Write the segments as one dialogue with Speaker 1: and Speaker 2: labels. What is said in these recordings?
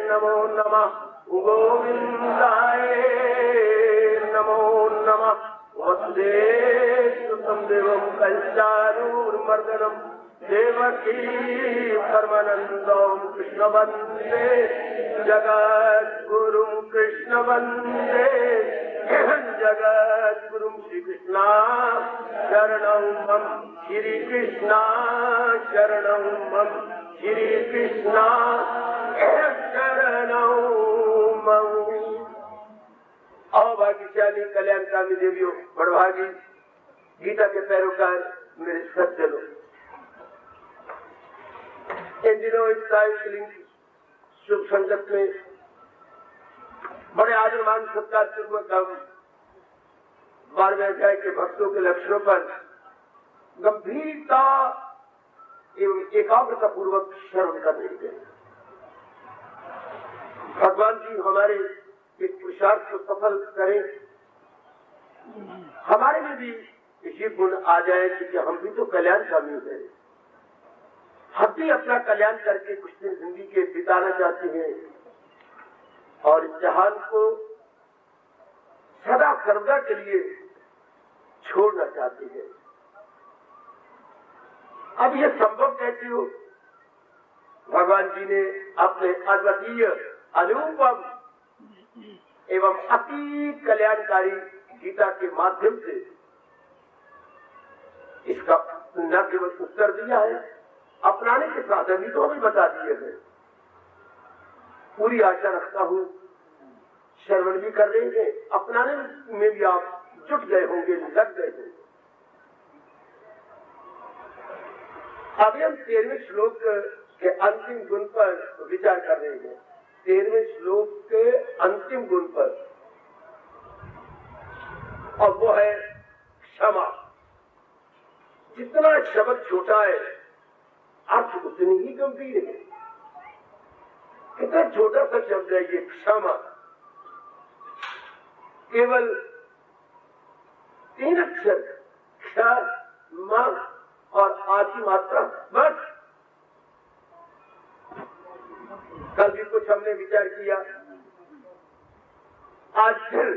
Speaker 1: नमो नमः गोविंदाय नमो नमः वसुदेवसुतं देवं कंचारूर्मर्दनं देवकी परमानन्दं कृष्ण वन्दे जगद्गुरुं कृष्ण वन्दे जगद्गुरुं श्रीकृष्ण शरणं मम श्रीकृष्ण शरणं मम श्रीकृष्ण शरणं मम। अभाग्यशाली कल्याणकामी देवियों, बड़भागी गीता के पैरोकार मेरे सज्जनों, इन दिनों इस सायंकालीन शुभ संगत में बड़े आदरमान सत्कार पूर्वक हम 12वें अध्याय के भक्तों के लक्षणों पर गंभीरता एवं एकाग्रता पूर्वक श्रवण करने गए। भगवान जी हमारे इस पुरुषार्थ को सफल करें, हमारे में भी ये गुण आ जाए कि हम भी तो कल्याणकामी हैं, हम भी अपना कल्याण करके कुछ दिन जिंदगी के बिताना चाहते हैं और इस जहान को सदा सर्वदा के लिए छोड़ना चाहते हैं। अब ये संभव कैसे हो? भगवान जी ने अपने अद्वितीय अनुपम एवं अति कल्याणकारी गीता के माध्यम से इसका न केवल उत्तर दिया है, अपनाने के साधन भी तो हमें बता दिए हैं। पूरी आशा रखता हूं श्रवण भी कर लेंगे, अपनाने में भी आप जुट गए होंगे, लग गए होंगे। अभी हम 13वें श्लोक के अंतिम गुण पर विचार कर रहे हैं। 13वें श्लोक के अंतिम गुण पर, और वो है क्षमा। जितना शब्द छोटा है अर्थ उतनी ही गंभीर है। कितना छोटा सा शब्द है ये क्षमा, केवल 3 अक्षर क्ष म और आदि मात्रा, बस। कल भी कुछ हमने विचार किया, आज फिर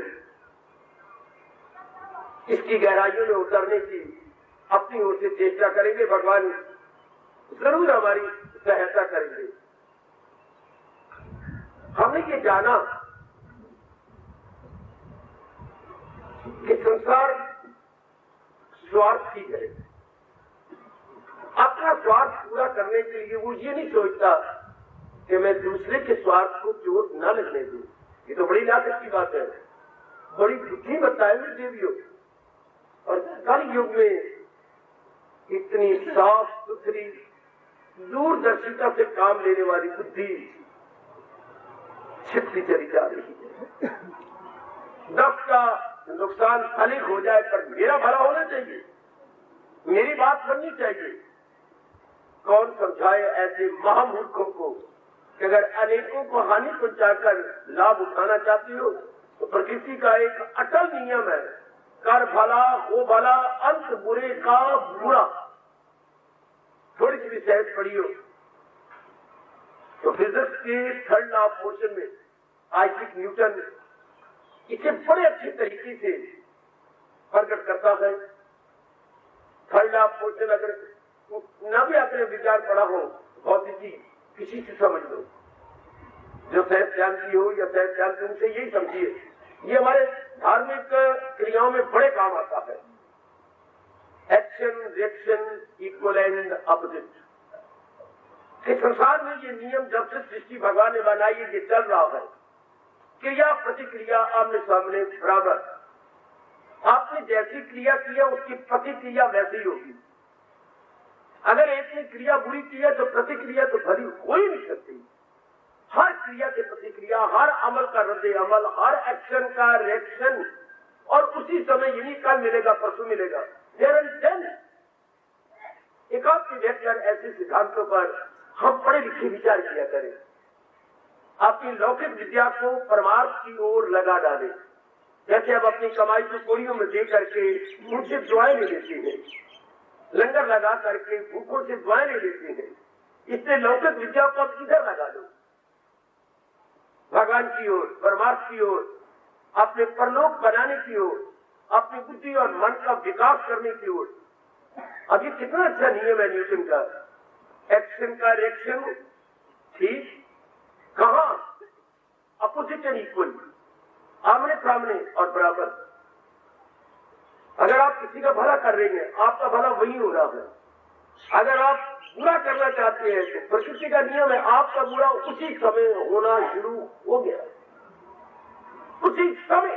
Speaker 1: इसकी गहराइयों में उतरने की अपनी ओर से चेष्टा करेंगे। भगवान जरूर हमारी सहायता करेंगे। हमने ये जाना कि संसार स्वार्थी है। अपना स्वार्थ पूरा करने के लिए वो ये नहीं सोचता कि मैं दूसरे के स्वार्थ को चोट न लगने दूं। ये तो बड़ी लाजक की बात है, बड़ी बुद्धि बताए हुए देवियों। और कल युग में इतनी साफ सुथरी दूरदर्शिता से काम लेने वाली बुद्धि छिपती चली जा रही है। 10 का नुकसान अधिक हो जाए पर मेरा भला होना चाहिए, मेरी बात बननी चाहिए। कौन समझाए ऐसे महामूर्खों को कि अगर अनेकों को हानि पहुंचाकर लाभ उठाना चाहती हो तो प्रकृति का एक अटल नियम है, कर भला हो भला, अंत बुरे का बुरा। थोड़ी सी भी सहज पड़ी हो तो फिजिक्स के 3rd लॉ ऑफ मोशन में आइजैक न्यूटन इसे बड़े अच्छे तरीके से प्रकट करता है। 3rd लॉ ऑफ मोशन अगर न भी आपने विचार पढ़ा हो भौतिकी, किसी से समझ लो, जो सहज जानती हो या सहज जानती उनसे यही समझिए। ये हमारे धार्मिक क्रियाओं में बड़े काम आता है। Action reaction equal and opposite. इस संसार में ये नियम जब से सृष्टि भगवान ने बनाई है, ये चल रहा है। क्रिया प्रतिक्रिया आमने सामने बराबर। आपने जैसी क्रिया किया उसकी प्रतिक्रिया वैसी होगी। अगर एक ने क्रिया बुरी की है तो प्रतिक्रिया तो भली हो ही नहीं सकती। हर क्रिया की प्रतिक्रिया, हर अमल का रद्द अमल, हर एक्शन का रिएक्शन, और उसी समय यही कल मिलेगा परसों मिलेगा। एकांत व्यक्ति ऐसे सिद्धांतों पर हम पढ़े लिखे विचार किया करें। अपनी लौकिक विद्या को परमार्थ की ओर लगा डाले। जैसे अब अपनी कमाई को कोड़ियों में दे करके उनसे दुआएं ले लेते हैं, लंगर लगा करके भूखों से दुआएं ले लेते हैं। इसलिए लौकिक विद्या को आप इधर लगा दो, भगवान की ओर, परमार्थ की ओर, अपने परलोक बनाने की ओर, अपनी बुद्धि और मन का विकास करने की ओर। अब ये कितना अच्छा नियम है न्यूटन का, एक्शन का रिएक्शन, ठीक, कहां अपोजिट एंड इक्वल, आमने सामने और बराबर। अगर आप किसी का भला कर रहे हैं, आपका भला वही हो रहा है। अगर आप बुरा करना चाहते हैं तो प्रकृति का नियम है, आपका बुरा उसी समय होना शुरू हो गया, उसी समय।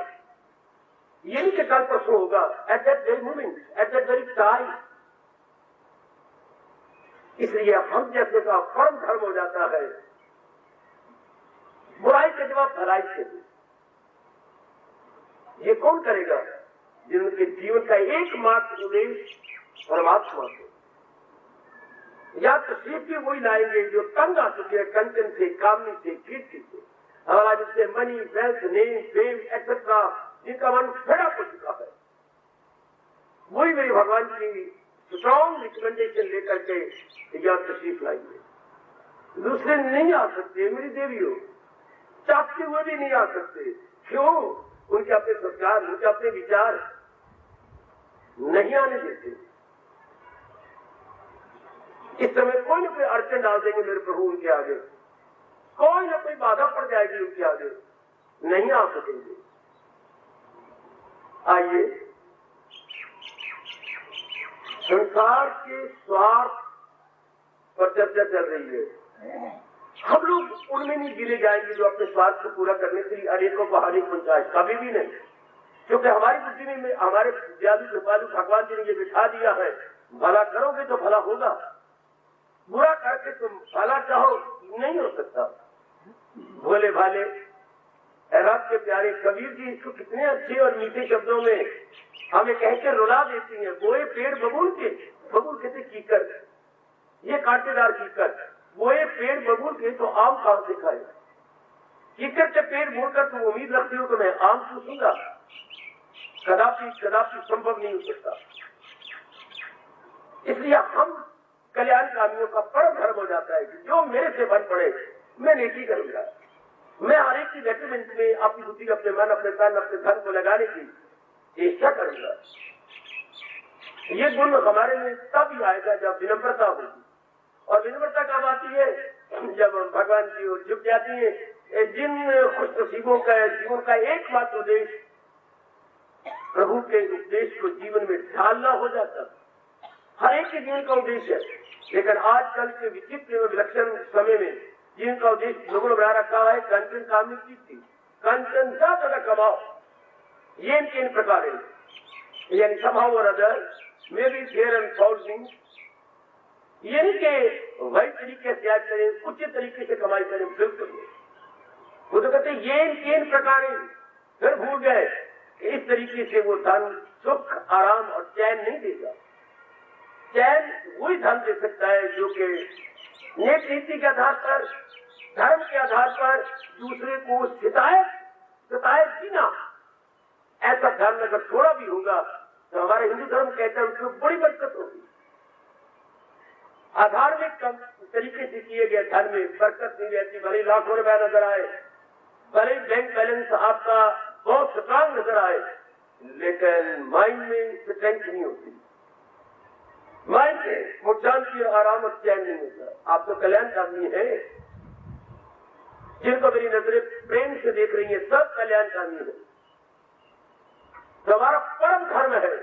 Speaker 1: ये नहीं कि कल परसों होगा, at that very moment, at that very time. इसलिए हम जैसे का परम धर्म हो जाता है बुराई के जवाब भलाई से दे। ये कौन करेगा? जिनके जीवन का एकमात्र उद्देश्य परमात्मा को या तशरीफ भी वही लाएंगे जो तंग आ चुके हैं कंचन से, कामनी से, कीर्ति से, हमारा जिससे money, wealth, name, fame etcetera, जिनका मन फेड़ा हो चुका है, वही मेरे भगवान की स्ट्रॉन्ग रिकमेंडेशन लेकर के या तशरीफ लाएंगे। दूसरे नहीं आ सकते, मेरी देवियों, चाहते हुए भी नहीं आ सकते। क्यों? उनके अपने संस्कार, उनके अपने विचार नहीं आने देते। इस समय कोई न कोई अड़चन डाल देंगे मेरे प्रभु उनके आगे, कोई न कोई बाधा पड़ जाएगी उनके आगे, नहीं आ सकेंगे। आइए, संसार के स्वार्थ पर चर्चा चल रही है। हम लोग उनमें नहीं गिने जाएंगे जो अपने स्वार्थ को पूरा करने के लिए अनेकों को हानि पहुंचाए, कभी भी नहीं। क्योंकि हमारी बुद्धि में हमारे दयालु कृपालु भगवान जी ने ये बिठा दिया है, भला करोगे तो भला होगा, बुरा करके तुम भला चाहो नहीं हो सकता। भोले भाले रब के प्यारे कबीर जी इसको कितने अच्छे और मीठे शब्दों में हमें कहकर रुला देती हैं। बोए पेड़ बबूल के, बबूल कहते कीकर, ये कांटेदार कीकर, बोए पेड़ बबूल के तो आम कहां से खाए? कीकर के पेड़ बोलकर तुम उम्मीद रखती हो तो मैं आम चूसूंगा? कदापि कदापि संभव नहीं हो सकता। इसलिए हम कल्याणकामियों का परम धर्म हो जाता है कि जो मेरे से बन पड़े मैं नेकी करूंगा। मैं हर एक की बेटरमेंट में अपनी बुद्धि, अपने मन, अपने तन, अपने धन को लगाने की चेष्टा करूंगा। ये गुण हमारे में तब ही आएगा जब विनम्रता होगी। और विनम्रता कब आती है? जब हम भगवान की ओर झुक जाती है। जिन खुशनसीबों का जीवन का एकमात्र उद्देश्य प्रभु के उपदेश को जीवन में ढालना हो जाता, हर एक के जीवन का उद्देश्य है। लेकिन आजकल के विचित्र एवं विलक्षण समय में जिनका उद्देश्य लोगों ने बना रखा है कंचन कामनी की, कंचन ज्यादा कमाओ, ये इनके इन प्रकार है। यानी somehow or other, maybe fair and foul means, ये नहीं कि वही तरीके से याद करें, उचित तरीके से कमाई करें, बिल्कुल वो तो कहते ये इनके इन प्रकार है। फिर भूल गए इस तरीके से वो धन सुख, आराम और चैन नहीं देगा। चैन वही धन दे सकता है जो कि नेक नीति के आधार पर, धर्म के आधार पर दूसरे को सताए जीना। ऐसा धर्म अगर थोड़ा भी होगा तो हमारे हिंदू धर्म कहता है उसको बड़ी बरकत होगी। अधार्मिक तरीके से किए गए धर्म में बरकत नहीं रहती। भले लाखों रुपया नजर आए, भले बैंक बैलेंस आपका बहुत स्ट्रांग नजर आए, लेकिन माइंड में स्ट्रेंथ नहीं होती, माइंड में वो शांति, आराम और चैन नहीं होता। आप तो कल्याणकामी है, जिनको मेरी नजरें प्रेम से देख रही है सब कल्याणकामी है। तो हमारा परम धर्म है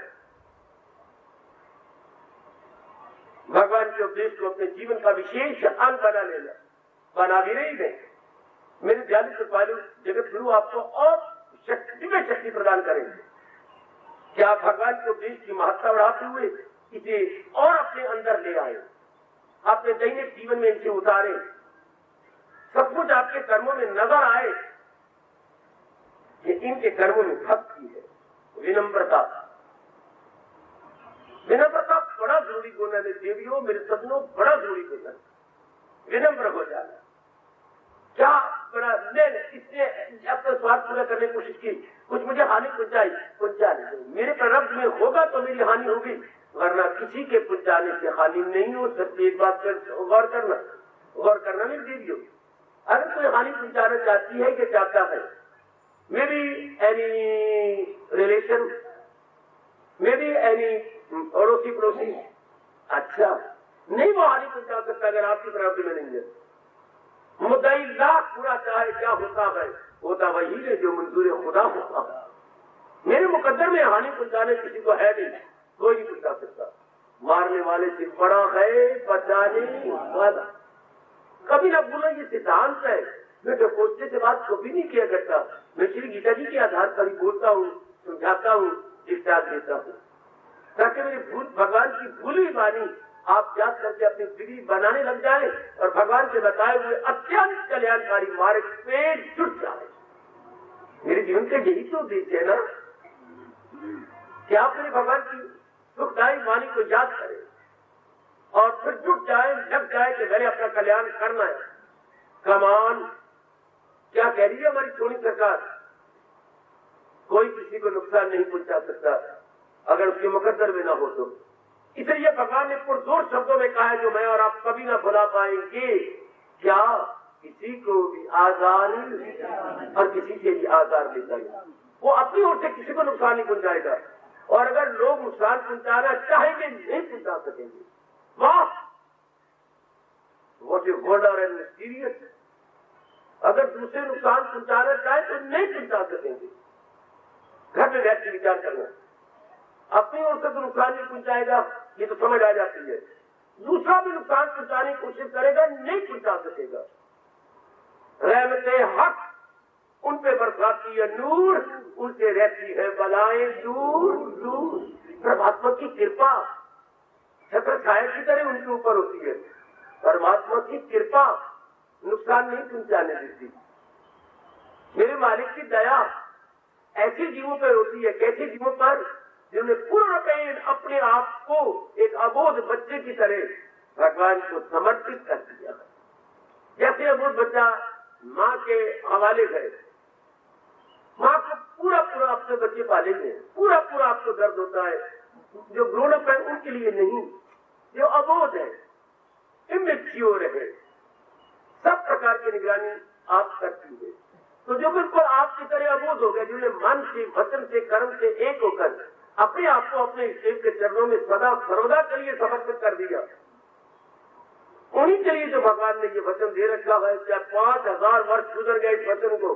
Speaker 1: भगवान के उपदेश को अपने जीवन का विशेष अंग बना लेना। बना भी नहीं है। मेरे ध्यान से पालू जगत गुरु आपको और दिव्य शक्ति प्रदान करेंगे कि आप भगवान के उपदेश की महत्ता बढ़ाते हुए इसे और अपने अंदर ले आए, अपने दैनिक जीवन में इसे उतारे, सब कुछ आपके कर्मों में नजर आए कि इनके कर्मों में भक्ति है, विनम्रता। विनम्रता बड़ा जरूरी गुण है देवियों, मेरे सदनों, बड़ा जरूरी गुण है विनम्र हो जाना। क्या बड़ा इसने अपना स्वार्थ पूरा करने की कोशिश की, कुछ मुझे हानि पहुंचाने दो, मेरे प्रारब्ध में होगा तो मेरी हानि होगी, वरना किसी के पहुंचाने से हानि नहीं हो सकती। एक बात पर गौर करना, गौर करना मेरी देवियों। अगर कोई हानि पहुंचाना चाहती है कि चाहता है, may be any relation, may be any अड़ोसी पड़ोसी, अच्छा नहीं वो हानि पहुंचा सकता अगर आपकी प्राप्ति में नहीं है। मुद्दाई लाख पूरा चाहे क्या होता है, होता वही है जो मंजूर खुदा होता है। मेरे मुकद्दर में हानि पहुंचाने किसी को है नहीं, कोई नहीं पहुंचा सकता। मारने वाले से बड़ा है बचाने वाला। कभी ना भूलो ये सिद्धांत है। मैं तो कोष्टे से बात कभी नहीं किया करता। मैं श्री गीता जी के आधार पर ही बोलता हूँ, समझाता हूँ, डिस्चार्ज देता हूँ, ताकि मेरी भगवान की भूली वाणी आप याद करके अपनी बिगड़ी बनाने लग जाए और भगवान के बताए हुए अत्यंत कल्याणकारी मार्ग पे जुट जाए। मेरे जीवन का यही तो उद्देश्य है ना कि आप मेरे भगवान की सुखदायी वाणी को याद करें और फिर जुट जाए, लग जाए कि मैंने अपना कल्याण करना है। कमान क्या कह रही है हमारी सोनी सरकार? कोई किसी को नुकसान नहीं पहुंचा सकता अगर उसके मुकद्दर में ना हो तो। इसलिए भगवान ने पुरजोर शब्दों में कहा है जो मैं और आप कभी ना भुला पाएंगे। क्या किसी को भी आजार और किसी के भी आजार लेता है, वो अपनी ओर से किसी को नुकसान नहीं पहुंचाएगा। और अगर लोग नुकसान पहुंचाना चाहेंगे नहीं पहुंचा सकेंगे। वाह, what a wonder and mysterious. अगर दूसरे नुकसान पहुंचाना चाहे तो नहीं पहुंचा सकेंगे। घर में बैठ के विचार करना, अपनी ओर से तो नुकसान नहीं पहुंचाएगा, ये तो समझ आ जाती है। दूसरा भी नुकसान पहुंचाने की कोशिश करेगा, नहीं पहुंचा सकेगा। रहमते हक उन पे बरसाती है नूर, उनसे रहती है बलाएं दूर दूर। परमात्मा की कृपा छत्र छाया की तरह उनके ऊपर होती है। परमात्मा की कृपा नुकसान नहीं पहुंचाने देती। मेरे मालिक की दया ऐसे जीवों पर होती है, कैसे जीवों पर जिन्होंने पूर्णपेण अपने आप को एक अबोध बच्चे की तरह भगवान को समर्पित कर दिया। जैसे अबोध बच्चा माँ के हवाले गए, माँ को पूरा पूरा अपने बच्चे पालेंगे, पूरा पूरा आपको दर्द होता है। जो ग्रोन अप है उनके लिए नहीं, जो अबोध है, इमेच्योर है, सब प्रकार की निगरानी आप करती है। तो जो बिल्कुल आपकी तरह अबोध हो गए, जिन्होंने मन से, वचन से, कर्म से एक होकर अपने आप को अपने ईश्वर के चरणों में सदा सर्वदा के लिए समर्पित कर दिया, उन्हीं के लिए जो भगवान ने ये वचन दे रखा है। चाहे 5000 वर्ष गुजर गए इस वचन को,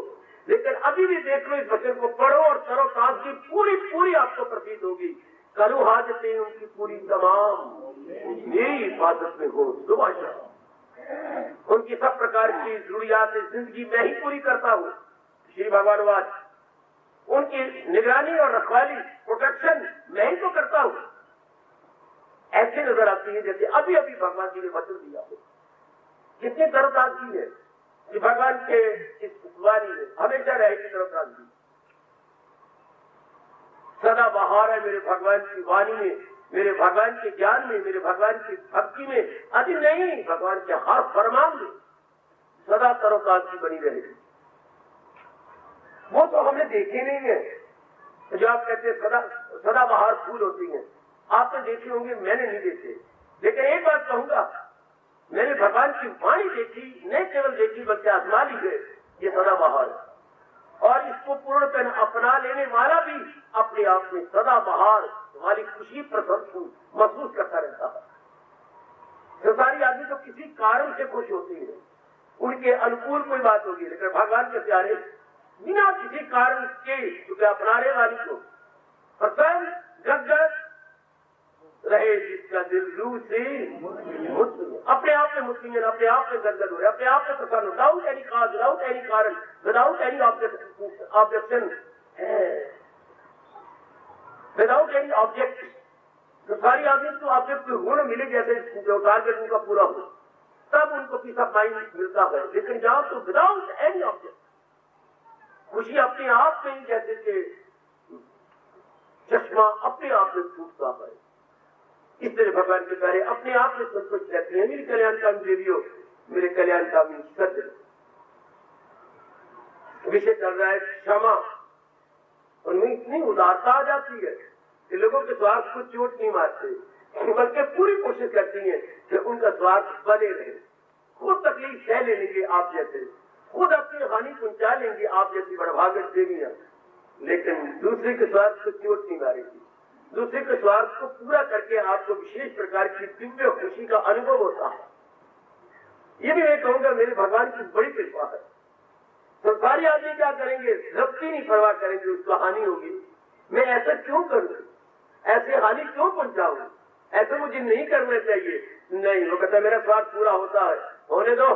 Speaker 1: लेकिन अभी भी देख लो, इस वचन को पढ़ो और तरोताजगी पूरी पूरी आपको प्रतीत होगी। करो हाजतें उनकी पूरी तमाम मेरी हिफाजत में हो। सुबह उनकी सब प्रकार की जरूरियात जिंदगी में ही पूरी करता हूँ। श्री भगवान वाद उनकी निगरानी और रखवाली, प्रोटेक्शन मैं ही तो करता हूँ। ऐसे नजर आती है जैसे अभी अभी भगवान जी ने वचन दिया हो। कितनी तरोताजगी है कि भगवान के इस वाणी में हमेशा रहेगी तरोताजगी। सदा बहार है मेरे भगवान की वाणी में, मेरे भगवान के ज्ञान में, मेरे भगवान की भक्ति में। अभी नहीं, भगवान के हर फरमान में सदा तरोताजगी बनी रहेगी। वो तो हमने देखे नहीं है जो आप कहते हैं सदा बहार फूल होती हैं। आपने देखे होंगे, मैंने नहीं देखे। लेकिन एक बात कहूंगा, मैंने भगवान की वाणी देखी, नहीं केवल देखी बल्कि आजमा ली है, ये सदा बहार है। और इसको पूर्णतः अपना लेने वाला भी अपने आप में सदा बहार वाली खुशी प्रसन्न महसूस करता रहता है। संसारी आदमी तो किसी कारण से खुश होती है, उनके अनुकूल कोई बात होगी, लेकिन भगवान के प्यारे बिना किसी कारण के क्योंकि अपनाने वाली को प्रसन्न गदगद रहे, जिसका दिल रूह से मुतमिन, अपने आप में मुतमिन, अपने आप में गदगद हो, अपने आप में प्रसन्न, विदाउट एनी काज, विदाउट एनी कारण, without any objection, without any object. तो सारी आदमी तो ऑब्जेक्ट को गुण मिले जैसे जो टारगेट उनका पूरा हो, तब उनको पीस ऑफ माइंड मिलता है। लेकिन जहां तो विदाउट एनी ऑब्जेक्ट, खुशी अपने आप में ही जैसे कि चश्मा अपने आप में टूटता है, इस तरह भगवान के प्यारे अपने आप में संतुष्ट रहते हैं। मेरी कल्याणकामी देवियों, मेरे कल्याणकामी सत्य विषय चल रहा है क्षमा। उनमें इतनी उदारता आ जाती है कि लोगों के स्वार्थ को चोट नहीं मारते, बल्कि पूरी कोशिश करती है कि उनका स्वार्थ बने रहे। खुद तकलीफ सह ले लेंगे आप जैसे, खुद अपनी हानि पहुंचा लेंगे आप जैसी बड़भागत देवियां, लेकिन दूसरे के स्वार्थ को चोट नहीं मारेगी। दूसरे के स्वार्थ को पूरा करके आपको विशेष प्रकार की दिव्य खुशी का अनुभव होता है। ये भी मैं कहूंगा मेरे भगवान की बड़ी कृपा है। संसारी आदमी क्या करेंगे, रब्ती नहीं परवाह करेंगे, उसको हानि होगी, मैं ऐसा क्यों करूं, ऐसे हानि क्यों पहुंचाऊं, ऐसा मुझे नहीं करना चाहिए। नहीं, वो कहता मेरा स्वार्थ पूरा होता है, होने दो,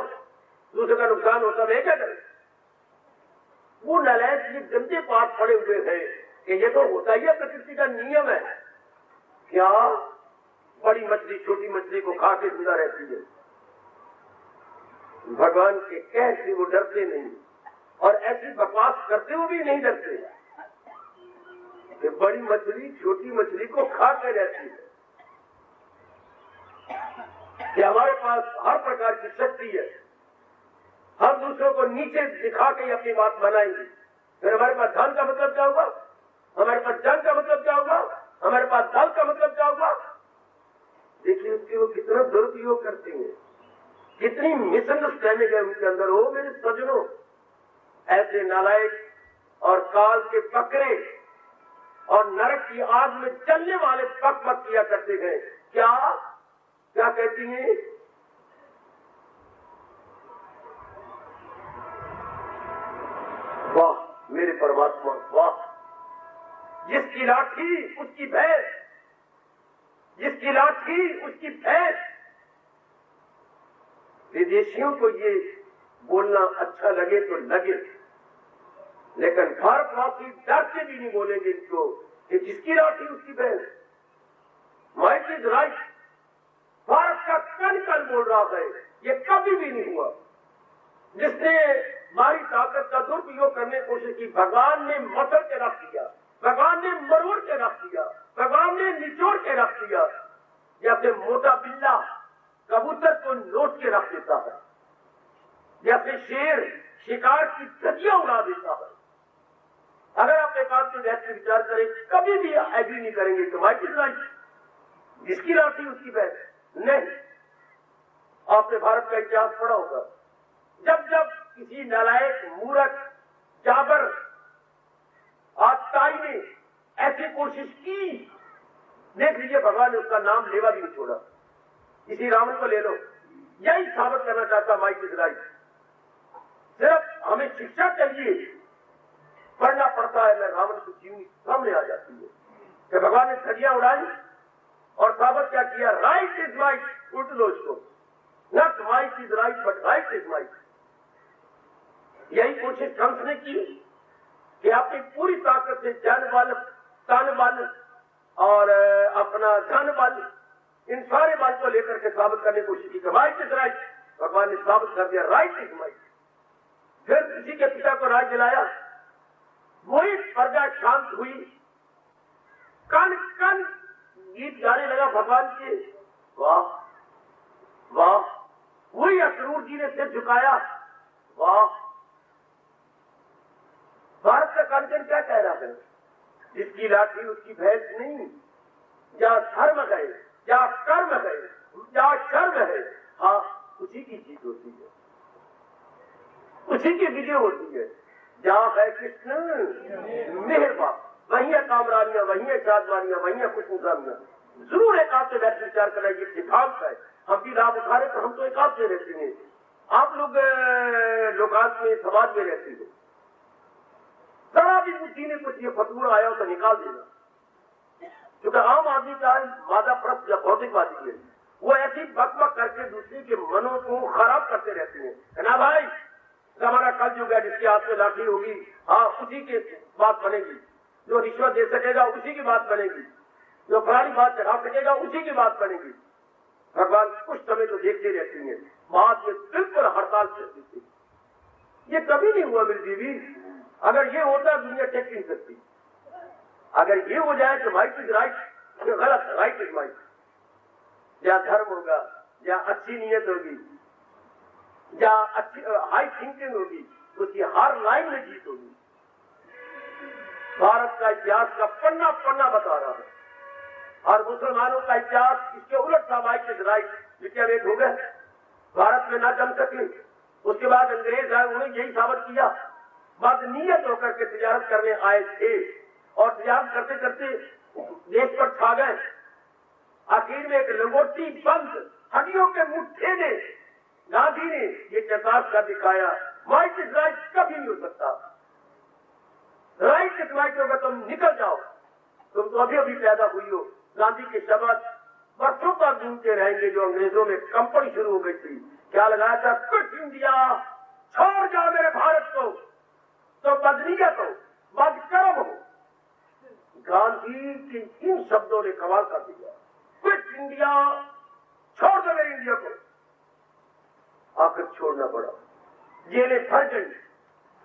Speaker 1: दूसरे का नुकसान होता, मैं क्या करूं। वो नालायक ये गंदे पाप पड़े हुए हैं कि ये तो होता ही है, प्रकृति का नियम है। क्या बड़ी मछली छोटी मछली को खा के जिंदा रहती है। भगवान के कह से वो डरते नहीं और ऐसी बकवास करते हुए भी नहीं डरते कि बड़ी मछली छोटी मछली को खा के रहती है, कि हमारे पास हर प्रकार की शक्ति है, हम दूसरों को नीचे दिखा के अपनी बात बनाएंगे। फिर हमारे पास धन का मतलब क्या होगा, हमारे पास जन का मतलब क्या होगा, हमारे पास दल का मतलब क्या होगा। देखिए उसके वो कितना दुरुपयोग करते हैं, कितनी मिसअंडरस्टैंडिंग है उनके अंदर। हो मेरे सज्जनों, ऐसे नालायक और काल के बकरे और नरक की आग में जलने वाले पक पक किया करते हैं। क्या क्या कहती हैं, वाह मेरे परमात्मा वाह, जिसकी लाठी उसकी भैंस, जिसकी लाठी उसकी भैंस। विदेशियों को ये बोलना अच्छा लगे तो लगे, लेकिन भारतवासी डर से भी नहीं बोलेंगे इनको कि जिसकी लाठी उसकी भैंस। माइट इज राइट, भारत का कण कण बोल रहा है, ये कभी भी नहीं हुआ। जिसने हमारी ताकत का दुरुपयोग करने की कोशिश की, भगवान ने मसल के रख दिया, भगवान ने मरोड़ के रख दिया, भगवान ने निचोड़ के रख दिया। जैसे मोटा बिल्ला कबूतर को नोच के रख देता है, जैसे शेर शिकार की धज्जियां उड़ा देता है। अगर आप एक बात में बैठ के विचार करें, कभी भी एग्री नहीं करेंगे कि वाइट इज राइट, जिसकी लाठी उसकी बैठ। नहीं, आपने भारत का इतिहास पढ़ा होगा, जब जब किसी नालायक मूर्ख जाबर आताई ने ऐसी कोशिश की, देख लीजिए भगवान ने उसका नाम लेवा भी नहीं छोड़ा। इसी रावण को ले लो, यही साबित करना चाहता माइक इज राइट। सिर्फ हमें शिक्षा चाहिए, पढ़ना पड़ता है। मैं रावण की जीवनी सामने आ जाती है कि भगवान ने धज्जियां उड़ाई और साबित क्या किया, राइट इज माइट। उल्ट लो इसको, not might is right but right is might. यही कोशिश कंस ने की कि अपनी पूरी ताकत से जन बल, तन बल और अपना धन बल, इन सारे बल को लेकर के साबित करने की कोशिश की, राइट इज राइट। भगवान ने साबित कर दिया राइट इज माइट। फिर किसी के पिता को राज दिलाया, वही प्रजा शांत हुई, कण कण गीत गाने लगा भगवान के, वाह वाह। वही अक्रूर जी ने सिर झुकाया, वाह। भारत का कार्यक्रम क्या कह रहा है, जिसकी लाठी उसकी भैंस नहीं। जहां धर्म है, जहां कर्म है, जहां शर्म है, हाँ उसी की जीत होती है, उसी की विजय होती है। जहां है कृष्ण मेहरबान, वहीं है कामरानियां, वहीं है चाँदवानियां, वहीं है कुछ इंसानियां। जरूर एक आपसे बैठ विचार करना, ये सिद्धांत है। हम भी लाभ उठा रहे तो हम तो एक आपसे रहते हैं, आप लोग लोकांत में समाज में रहते हैं। जरा भी बुद्धि में कुछ ये फतूर आया हो तो निकाल देना। क्योंकि आम आदमी का मादा प्रस्त या भौतिकवादी है, वो ऐसी बकबक करके दूसरे के मनों को खराब करते रहते हैं। ना भाई, हमारा कल युग है, जिसके हाथ में लाठी होगी, हाँ उसी की बात बनेगी। जो रिश्वत दे सकेगा उसी की बात बनेगी, जो फलानी बात चढ़ा सकेगा उसी की बात बनेगी। भगवान कुछ समय तो देखते रहती है, बाद में बिल्कुल हड़ताल चलती थी। ये कभी नहीं हुआ मेरी बीवी। अगर ये होता दुनिया टेक नहीं सकती। अगर ये हो जाए तो माइट इज राइट, तो गलत, राइट इज माइट। जहाँ धर्म होगा, जहाँ अच्छी नीयत होगी, जहाँ अच्छी हाई थिंकिंग होगी, उसकी हर लाइन में जीत होगी। भारत का इतिहास का पन्ना पन्ना बता रहा है, और मुसलमानों का इतिहास इसके उलट था। माइट इज राइट, विद्या वेद हो गए, भारत में ना जम सके। उसके बाद अंग्रेज आए, उन्होंने यही साबित किया। बदनीयत होकर के तिजारत करने आए थे और तिजारत करते करते देश पर छा गए। आखिर में एक लंगोटी बंद हड्डियों के मुट्ठे ने गांधी ने ये चरताश कर दिखाया, माइट इज राइट कभी नहीं हो सकता। राइट इज राइट होगा, तुम निकल जाओ, तुम तो अभी अभी पैदा हुई हो। गांधी के शब्द वर्षों तक गूंजते रहेंगे। जो अंग्रेजों में कंपनी शुरू हो गई थी, क्या लगाया था, क्विट इंडिया, छोड़ जाओ मेरे भारत को, तो बदनीयत हो, बदकर्म हो। गांधी के इन शब्दों ने कमाल कर दिया, क्विट इंडिया, छोड़ दो मेरे इंडिया को। आखिर छोड़ना पड़ा, जेलें भर गई,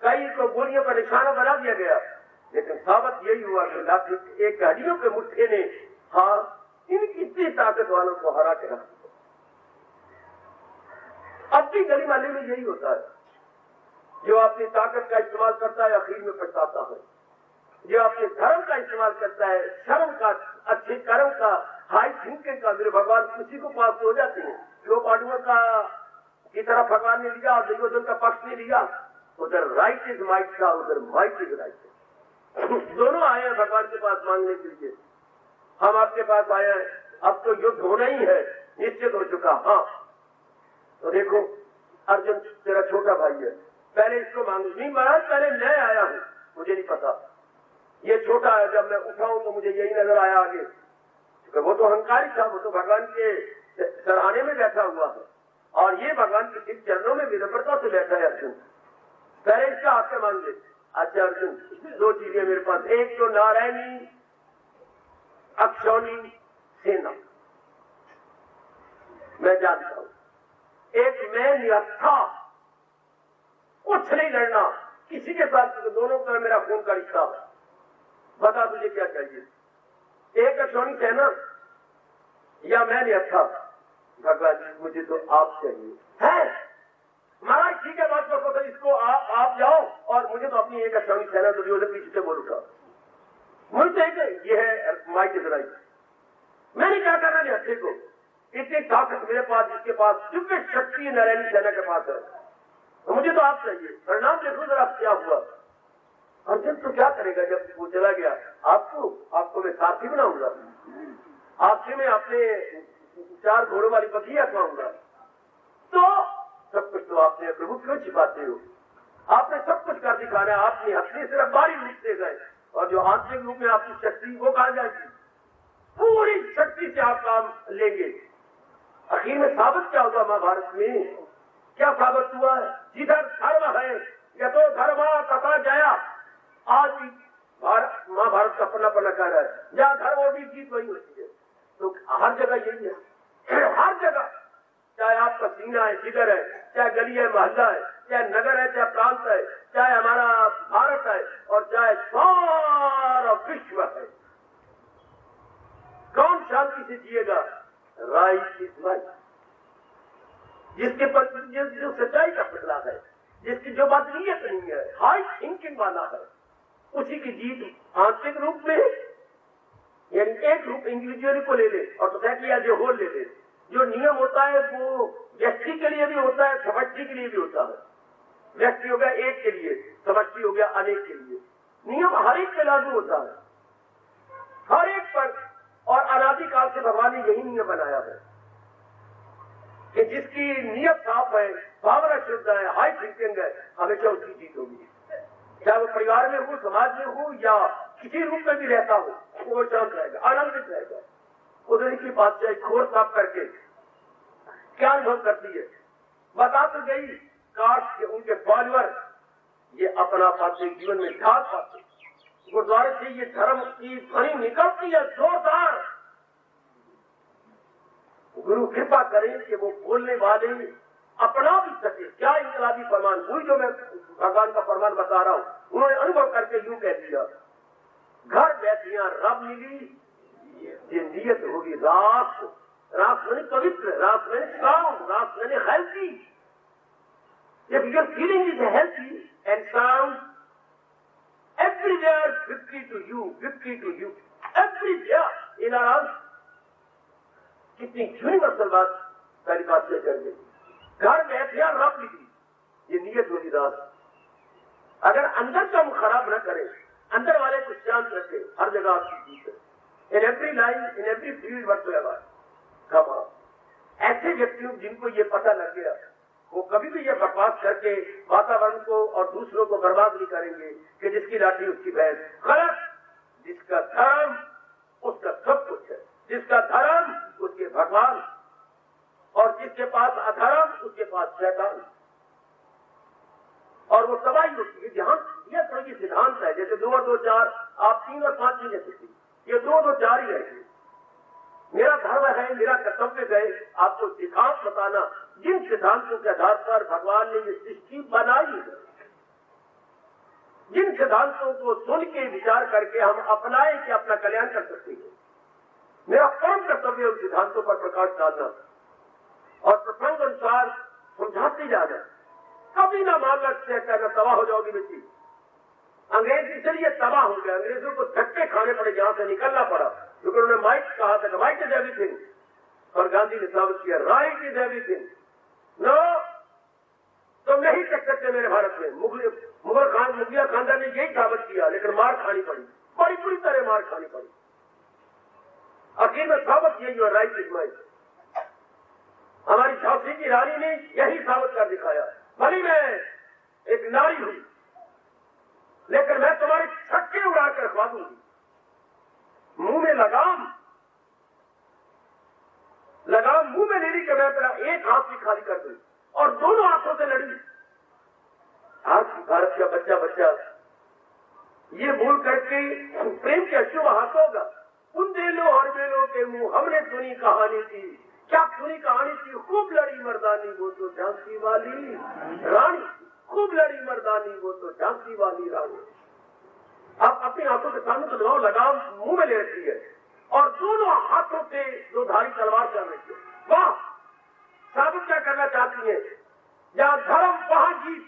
Speaker 1: कई को गोलियों का निशाना बना दिया गया, लेकिन साबित यही हुआ कि एक हड्डियों के मुट्ठे ने हाँ इन इतनी ताकत वालों को हरा के रख दिया। अब भी गली मोहल्ले में यही होता है, जो अपनी ताकत का इस्तेमाल करता है आखिर में पछताता है। जो अपने धर्म का इस्तेमाल करता है, शर्म का, अच्छे कर्म का, हाई थिंकिंग का, मेरे भगवान उसी को पास हो जाते हैं। जो पांडवों का की तरफ भगवान ने लिया और दुर्योधन का पक्ष ने लिया, उधर राइट इज माइट था, उधर माइट इज राइट। दोनों आए हैं भगवान के पास मांगने के लिए। हम आपके पास आए हैं, अब तो युद्ध होना ही है, निश्चित हो चुका। हाँ तो देखो, अर्जुन तेरा छोटा भाई है, पहले इसको मांगो। नहीं महाराज, पहले मैं आया हूं, मुझे नहीं पता, ये छोटा है, जब मैं उठाऊं तो मुझे यही नजर आया आगे। क्योंकि वो तो अहंकारी था, वो तो भगवान के सराहने में बैठा हुआ है, और ये भगवान के चरणों में विनम्रता से बैठा है अर्जुन। पहले इसका आपसे मांगे। अच्छा अर्जुन, दो चीजें मेरे पास, एक तो नारायणी अक्षौनी सेना मैं जानता हूं, एक मैं निरक्षा, कुछ नहीं लड़ना किसी के साथ, दोनों का मेरा खून का रिश्ता। बता तुझे क्या चाहिए, एक अक्षौणी सेना या मैं निरक्षा? भगवान जी मुझे तो आप चाहिए। है महाराज, ठीक है, बात रखो, तो इसको आप जाओ, और मुझे तो अपनी एक अक्षौणी सेना दुर्योधन पीछे से बोल उठा। मुझे चाहिए, ये है माइट इज राइट। मैंने क्या करना निहत्थे को, इतनी ताकत मेरे पास, जिसके पास दिव्य शक्ति नारायणी सेना के पास है, तो मुझे तो आप चाहिए। परिणाम देखो जरा क्या हुआ। अर्जुन तो क्या करेगा जब वो चला गया? आपको मैं साथी बनाऊंगा, आपसे मैं अपने 4 घोड़ों वाली बकरियां खाऊंगा। तो सब कुछ तो आपने प्रभु क्यों छिपाते हो? आपने सब कुछ कर दिखाना है। आपने अपने सिर्फ बारी रूप से गए, और जो आंतरिक रूप में आपकी शक्ति वो कहा जाएगी, पूरी शक्ति से आप काम लेंगे। आखिर में साबित क्या हुआ महाभारत में? क्या साबित हुआ है? जिधर धर्म है, यथो धर्मा तथा जया। आज भी महाभारत का पन्ना पन्ना कह रहा है, जहाँ धर्म होगी जीत वही होती है। तो हर जगह यही है, हर जगह, चाहे आपका सीना है, जिगर है, चाहे गली है, मोहल्ला है, चाहे नगर है, चाहे प्रांत है, चाहे हमारा भारत है, और चाहे सारा विश्व है। कौन शांति से जिएगा? Right is right. जिसके पर जो सच्चाई का फैसला है, जिसकी जो बदनीयत नहीं है, हाई थिंकिंग वाला है, उसी की जीत आंतरिक रूप में, यानी एक रूप इंडिविजुअली को ले ले और सोसाइटी या जो होल ले ले। जो नियम होता है वो व्यक्ति के लिए भी होता है, समष्टि के लिए भी होता है। व्यक्ति हो गया एक के लिए, समष्टि हो गया अनेक के लिए। नियम हर एक पे लागू होता है, हर एक पर। और अनादिकाल से भगवान ने यही नियम बनाया है कि जिसकी नियत साफ है, भावना शुद्ध है, हाई थिंकिंग है, हमेशा उसकी जीत होगी। चाहे वो परिवार में हो, समाज में हो, या किसी रूप में भी रहता हो, वो शांत रहेगा, आनंदित रहेगा। उधर की बादशाह खोर साफ करके क्या अनुभव करती है? बता तो गई, काश के उनके फॉलोअर ये अपना पाते, जीवन में ढाल पाते। गुरुद्वारे से ये धर्म की ध्वनि निकलती है जोरदार। गुरु कृपा करें कि वो बोलने वाले अपना भी सके। क्या इनकलाबी फरमान हुई जो मैं भगवान का फरमान बता रहा हूं, उन्होंने अनुभव करके यूं कह दिया, घर बैठिया रब मिली, ये नियत होगी रास। रास मैंने पवित्र, रास मैंने साउंड, रास मैंने healthy. If your feeling is healthy and sound, everywhere victory to you, victory to you, everywhere in our house. कितनी यूनिवर्सल बात पहली बात से कर गई। घर बैठिया रब लिखी, ये नीयत होगी रात। अगर अंदर का हम खराब न करें, अंदर वाले को शांत रखें, हर जगह आपकी जीत है। In every line, in every field whatsoever come on. ऐसे व्यक्तियों जिनको ये पता लग गया, वो कभी भी ये बकवास करके वातावरण को और दूसरों को बर्बाद नहीं करेंगे कि जिसकी लाठी उसकी भैंस। गलत। जिसका धर्म उसका सब कुछ है, जिसका धर्म उसके भगवान, और जिसके पास अधर्म उसके पास शैतान, और वो तबाही होती है। ध्यान, यह थोड़ी सिद्धांत है, जैसे 2 और 2 4, आप 3 और 5 नहीं ले सकती, ये 2 और 2 4 ही रहेगी। मेरा धर्म है, मेरा कर्तव्य है आपको सिद्धांत बताना, जिन सिद्धांतों के आधार पर भगवान ने ये सृष्टि बनाई है, जिन सिद्धांतों को सुन के विचार करके हम अपनाएं कि अपना कल्याण कर सकते हैं। मेरा परम कर्तव्य उन सिद्धांतों पर प्रकाश डालना और प्रसंग अनुसार समझाते जाना। कभी ना मामला कहना तबाह हो जाओगी बेटी। अंग्रेज इसलिए तबाह हो गए, अंग्रेजों को धक्के खाने पड़े, जहां से निकलना पड़ा, क्योंकि उन्होंने माइक कहा था, राइट इज एवरीथिंग, और गांधी ने साबित किया राइट इज एवरीथिंग। नो, तुम नहीं टिक सकते मेरे भारत में। मुगलिया खानदान ने यही साबित किया, लेकिन मार खानी पड़ी, बड़ी बुरी तरह मार खानी पड़ी। आखिर में साबित यही हुआ, राइट इज माइट। हमारी झांसी की रानी ने यही साबित कर दिखाया। भली मैं एक नारी हुई, लेकिन मैं तुम्हारे छक्के उड़ाकर रखवा दूंगी। मुंह में लगाम मुंह में ले ली कि मैं तेरा एक हाथ भी खाली कर दूं, और दोनों हाथों से लड़ी। आज भारत का बच्चा ये बोल करके प्रेम के अश्रु बहाता होगा, उन देलो हर बेलों के मुंह हमने सुनी कहानी थी। क्या सुनी कहानी थी? खूब लड़ी मर्दानी वो तो झांसी वाली रानी, खूब लड़ी मर्दानी वो तो झांसी वाली रानी। आप अपनी आंखों के सामने तो लगाम मुंह में ले रखी है, और दोनों हाथों से 2 धारी तलवार चल रही है। वाह, साबित क्या करना चाहती है? जहां धर्म वहां जीत,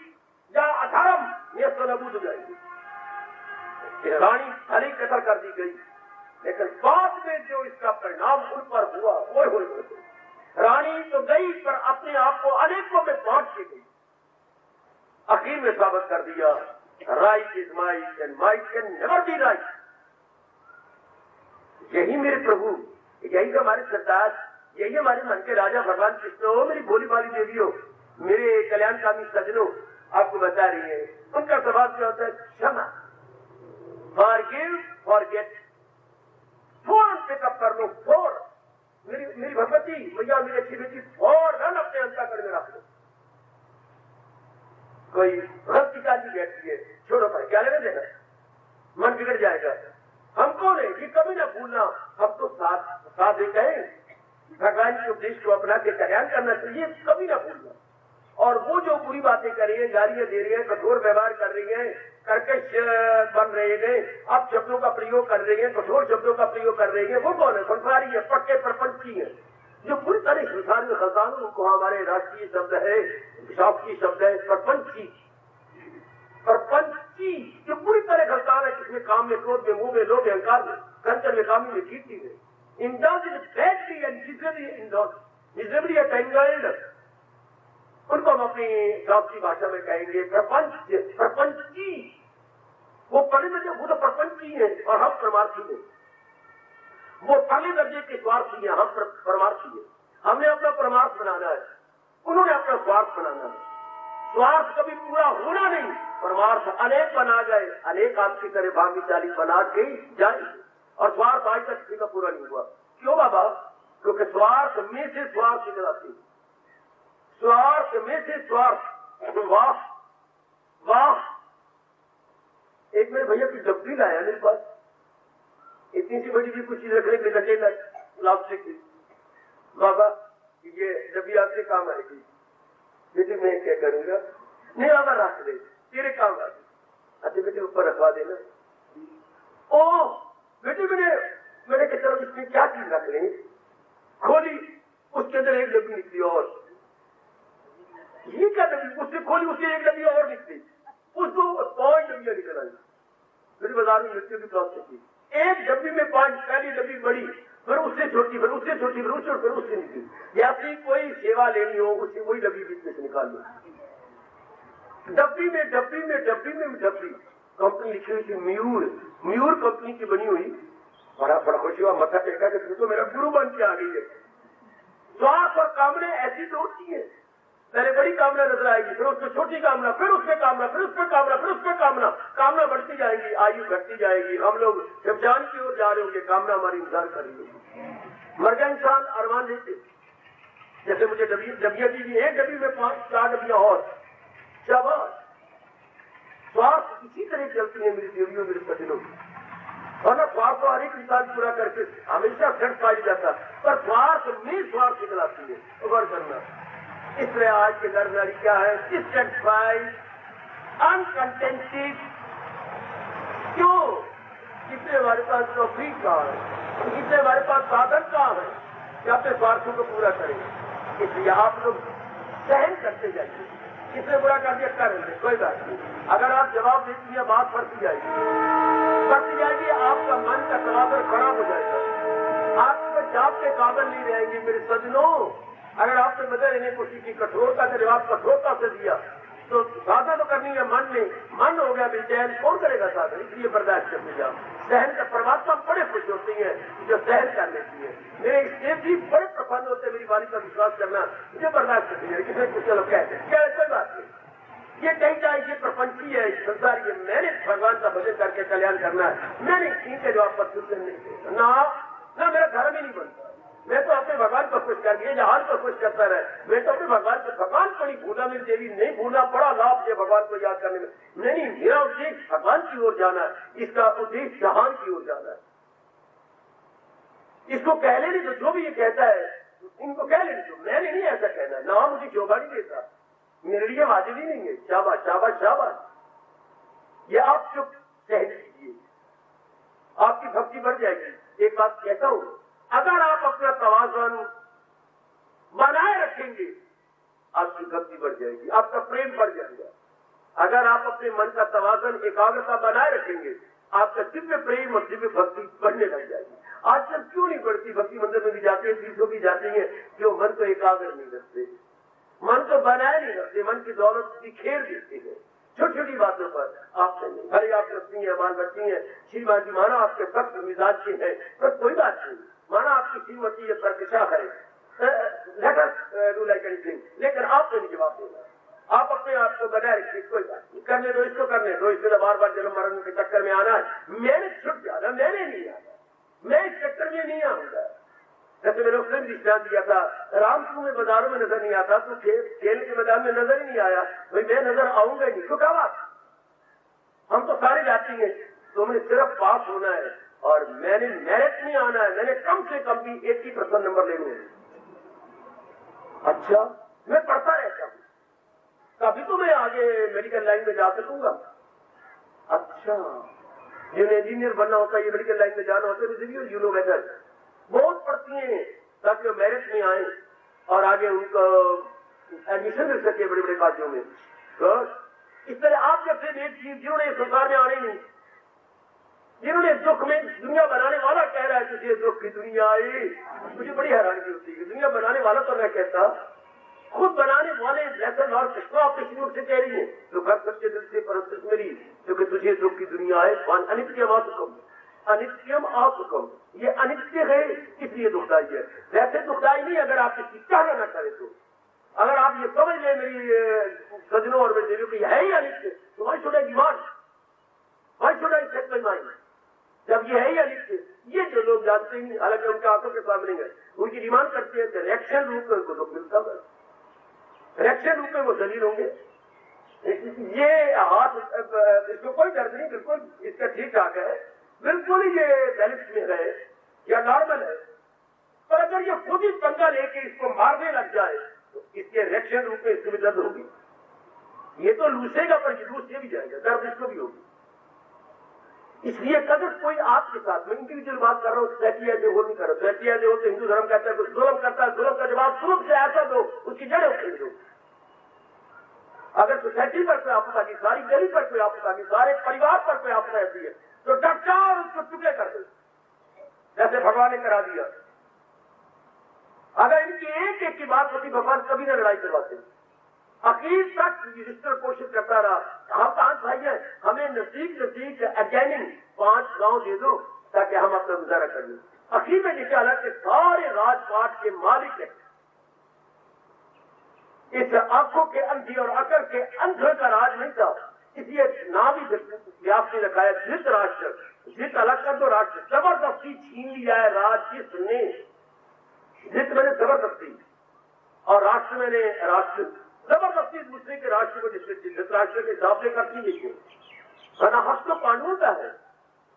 Speaker 1: जहां अधर्म ये सनबूद हो जाएगी। रानी भली कतर कर दी गई, लेकिन बाद में जो इसका परिणाम उन पर हुआ, वो रानी तो गई, पर अपने आप को अनेकों में बांट के गई। आखिर में साबित कर दिया, right is might and might can never be right. यही मेरे प्रभु, यही हमारे सरदार, यही हमारे मन के राजा भगवान कृष्ण हो, मेरी भोली भाली देवी हो, मेरे कल्याणकामी सज्जनों, आपको बता रही है। उनका स्वभाव क्या होता है? क्षमा, फॉरगिव, फॉरगेट, फौरन पिकअप कर लो, फौरन। मेरी भगवती भैया, मेरी अच्छी बेटी, फौरन अपने अंतःकरण में रख लो। कोई गलती काजी बैठती है, छोड़ो पर क्या लेना देना, मन बिगड़ जाएगा। हमको नहीं, ये कभी ना भूलना, हम तो साथ देते हैं, भगवान के उपदेश को अपना के कल्याण करना चाहिए, कभी ना भूलना। और वो जो बुरी बातें कर रही है, गालियां दे रही है, कठोर व्यवहार कर रही है, कर्कश बन रहे हैं, अब शब्दों का प्रयोग कर रही है, कठोर शब्दों का प्रयोग कर रही है, वो कौन है? संसारी है, पक्के प्रपंची है, जो पूरी तरह संसार में खजान, उनको हमारे राष्ट्रीय शब्द है, शास्त्रीय शब्द है प्रपंची, जो पूरी तरह खजान है, जिसमें काम में, क्रोध में, मुंह में, लोभ में, अहंकार में, कंचन में, कामी में, कीर्ति में, indulge in badly and miserably angled, उनको हम अपनी शास्त्रीय भाषा में कहेंगे प्रपंची। वो पहले दर्जे, वो तो प्रपंची है और हम परमार्थी हैं। वो पहले दर्जे के स्वार्थी हैं, हम परमार्थी हैं। हमने अपना परमार्थ बनाना है, उन्होंने अपना स्वार्थ बनाना है। स्वार्थ कभी पूरा होना नहीं, परमार्थ अनेक बना गए, अनेक आपकी तरह भाग्यशाली बना के जाए, और स्वार्थ आज तक किसी का पूरा नहीं हुआ। क्यों बाबा? क्योंकि स्वार्थ में से स्वार्थ निकल आती है, स्वार्थ में से स्वार्थ। वाह वाह, एक मेरे भैया की डब्बी लाया मेरे पास, इतनी सी बड़ी भी कुछ चीज रखने के लिए प्लास्टिक की। बाबा ये डब्बी आपसे काम आएगी। बेटे मैं क्या करूंगा? नहीं बाबा रख दे, तेरे काम आएगी। अच्छा बेटे ऊपर रखवा देना। ओ बेटे मैंने की तरफ इसमें क्या चीज रख लें? खोली, उसके अंदर एक डब्बी निकली, और ये क्या डब्बी? उससे खोली, उससे एक डब्बी और निकली, उसको 5 डब्बियां निकल आई। मेरे बाजार में मिलती होगी प्लास्टिक की, एक डब्बी में 5, पहली डब्बी बड़ी, फिर उससे छोटी, फिर उससे छोटी, फिर उससे, फिर उससे निकली। या फिर कोई सेवा लेनी हो, उससे वही डब्बी बीच में से निकाल लो। डब्बी में डब्बी में डब्बी में डब्बी। कंपनी लिखी हुई थी म्यूर, म्यूर कंपनी की बनी हुई। बड़ा खुशी हुआ, मत्था टेका कि तो मेरा गुरु बन के आ गई है। स्वार्थ और कामना ऐसी तो होती है, पहले बड़ी कामना नजर आएगी, फिर उसमें छोटी कामना, फिर उसमें कामना, फिर उसमें कामना, फिर उसमें कामना। कामना बढ़ती जाएगी, आयु घटती जाएगी। हम लोग जब जान की ओर जा रहे होंगे, कामना हमारी इंतजार कर रही होगी। मर गया इंसान, अरमान लेते। जैसे मुझे डबिया दी, एक डब्बी में 5-4 डबियां और। शाबाश। स्वार्थ इसी तरह चलती है मेरी देवियों, मेरे सज्जनों। और ना स्वार्थ हर एक इंसान पूरा करके हमेशा सेटिस्फाई जाता, पर स्वार्थ में स्वार्थ निकलाती है, उभर करना। इस तरह आज के नर नारी क्या है, डिससेटिस्फाइड, अनकंटेंटेड। क्यों? कितने हमारे पास नौकरी कहाँ है, कितने हमारे पास साधन कहाँ है कि अपने स्वार्थों को पूरा करें। इसलिए आप लोग सहन करते जाइए। किसने बुरा कर दिया, कर ले, कोई बात नहीं। अगर आप जवाब देती हैं, बात बढ़ती जाएगी, आपका मन का तनावर खराब हो जाएगा। आप जाप के काबिल नहीं रहेंगे मेरे सज्जनों। अगर आपने मदद लेने की कोशिश की, कठोरता का जवाब कठोरता से दिया, तो साधना तो करनी है मन में। मन हो गया बेचैन, कौन करेगा साधना? इसलिए बर्दाश्त करते जाओ। सहन का परमात्मा बड़े खुश होती है जो सहन कर लेती है। मेरे देव जी बड़े प्रसन्न होते हैं, मेरी वाली का विश्वास करना, मुझे बर्दाश्त करती है। किसी कुछ चलो कहते हैं, क्या कोई बात नहीं, ये कहीं जाए, ये प्रपंची है, संसार, ये मैंने भगवान का भजन करके कल्याण करना है, मैंने इनके जवाब पर सुनते नहीं ना मेरा धर्म ही नहीं बनता। मैं तो अपने भगवान को खुश कर दिया, जहान को खुश करता रहे। मैं तो अपने भगवान को नहीं भूला, मेरी देवी नहीं भूला। बड़ा लाभ है भगवान को याद करने में। नहीं, मेरा उद्देश्य भगवान की ओर जाना है, इसका उद्देश्य जहान की ओर जाना है। इसको कह लेने तो, जो भी ये कहता है इनको कह लेने तो, मैंने नहीं ऐसा कहना, ना मुझे शोभा नहीं देता, मेरे लिए वाजिब ही नहीं है। शाबाश शाबाश शाबाश। ये आप चुप सहन कीजिए, आपकी भक्ति बढ़ जाएगी। एक बात कहता हूं, अगर आप अपना तवाज़ुन बनाए रखेंगे, आपकी भक्ति बढ़ जाएगी, आपका प्रेम बढ़ जाएगा। अगर आप अपने मन का तवाज़ुन, एकाग्रता बनाए रखेंगे, आपका दिव्य प्रेम और दिव्य भक्ति बढ़ने लग जाएगी। आजकल क्यों नहीं बढ़ती? भक्ति मंदिर में भी जाते हैं, तीर्थों भी जाते हैं, क्यों? मन को एकाग्र नहीं रखते, मन को बनाए नहीं रखते, मन की दौलत बिखेर देते हैं छोटी छोटी बातों पर। आपसे नहीं, भले आप रखती हैं, माल रखती हैं, श्रीमती माना आपके सख्त मिजाज की है, पर कोई बात नहीं, माना आपकी श्रीमती ये प्रतिशा है, लेकिन आपने नहीं जवाब देना। आप अपने आप को बनाए रखिए, कोई बात नहीं, करने दो, इसको करने दो, इससे बार बार जन्म मरण के चक्कर में आना है। मैंने छुट जाना, मैंने नहीं आना, मैं इस चक्कर में नहीं आऊंगा। जैसे मैंने उसने भी दृष्टांत दिया था, राम तुम्हें बाजारों में नजर नहीं आता, तो खेल के मैदान में नजर ही नहीं आया, भाई मैं नजर आऊंगा ही नहीं। तो क्या बात, हम तो सारे जाती हैं, तुमने सिर्फ पास होना है, और मैंने मेरिट नहीं आना है, मैंने कम से कम भी 80% नंबर लेने हैं। अच्छा, मैं पढ़ता रहता हूं, कभी तो मैं आगे मेडिकल लाइन में जा सकूंगा। अच्छा, जिन्हें इंजीनियर बनना होता है, ये मेडिकल लाइन में जाना होता है, यू नो बेटर, बहुत पढ़ती हैं ताकि वो मेरिट में आए और आगे उनको एडमिशन मिल सके बड़े बड़े कॉलेजों में। तो इस तरह आप जैसे नेक जीव जिन्होंने संसार में आने नहीं, जिन्होंने दुख में, दुनिया बनाने वाला कह रहा है तुझे दुख की दुनिया आई, मुझे बड़ी हैरानी होती है। दुनिया बनाने वाला तो मैं कहता, खुद बनाने वाले लेसन और कृष्णा अपने रूप से कह रही है, तो घर सच्चे दिल से परंतु मेरी, क्योंकि तुझे दुख की दुनिया है, अनित्य मातुकम, अनित्यम आसुकम, ये अनित्य है इसलिए दुखदाई है। वैसे दुखदाई नहीं अगर आप इसकी चाहना न करें तो। अगर आप ये समझ लें मेरी सजनों और मेरे देवियों की है ही अनित्य, तो why should I demand, why should I set my mind? जब ये है ही अनित्य, ये जो लोग जानते हैं, हालांकि उनके आंखों के सामने है, उनकी डिमांड करते हैं, रिएक्शन रूप में उनको दुख मिलता है, रिएक्शन रूप में वो दलील होंगे। ये हाथ, इसको कोई दर्द नहीं, बिल्कुल इसका ठीक ठाक है, बिल्कुल ही ये बैलेंस में है या नॉर्मल है। पर अगर ये खुद ही पंगा लेके इसको मारने लग जाए तो इसके रिएक्शन रूप में इसको भी दर्द होगी। ये तो लूसेगा पर लूस ये भी जाएगा, दर्द इसको भी होगी। इसलिए अगर कोई आपके साथ, मैं इंडिविजुअल बात कर रहा हूँ, सोसाइटी ऐसे हो नहीं कर रहा, सोसाइटी ऐसे हो तो हिंदू धर्म कहता है कुछ जुल्म करता है, जुल्म का जवाब जुल्म से ऐसा दो, उसकी जड़ें उखेड़ दो। अगर सोसाइटी पर कोई आपदा की, सारी गली पर कोई आपदा की, सारे परिवार पर कोई आपदा ऐसी है, तो डट जाओ और उसको टुकड़े कर दो, जैसे भगवान ने करा दिया। अगर इनकी एक एक की बात होती भगवान कभी न लड़ाई करवाते। आखिर तक युधिष्ठिर कोशिश करता रहा, हम 5 भाई हैं, हमें नजदीक नजदीक एडजॉइनिंग 5 गांव दे दो ताकि हम अपना गुजारा कर लें। आखिर में देखा हालांकि सारे राजपाट के मालिक हैं। इस आंखों के अंधी और अकल के अंधों का राज नहीं था, इसलिए नाम ही व्यास ने रखा है धृत राष्ट्र। धृत अलग कर दो, राष्ट्र जबरदस्ती छीन लिया है राज जिसने। धृत मैंने जबरदस्ती और राष्ट्र मैंने राष्ट्र जबरदस्ती दूसरे के राष्ट्र को धृत राष्ट्र के हिसाब से करती नहीं है। अनाहत तो पांडवों का है,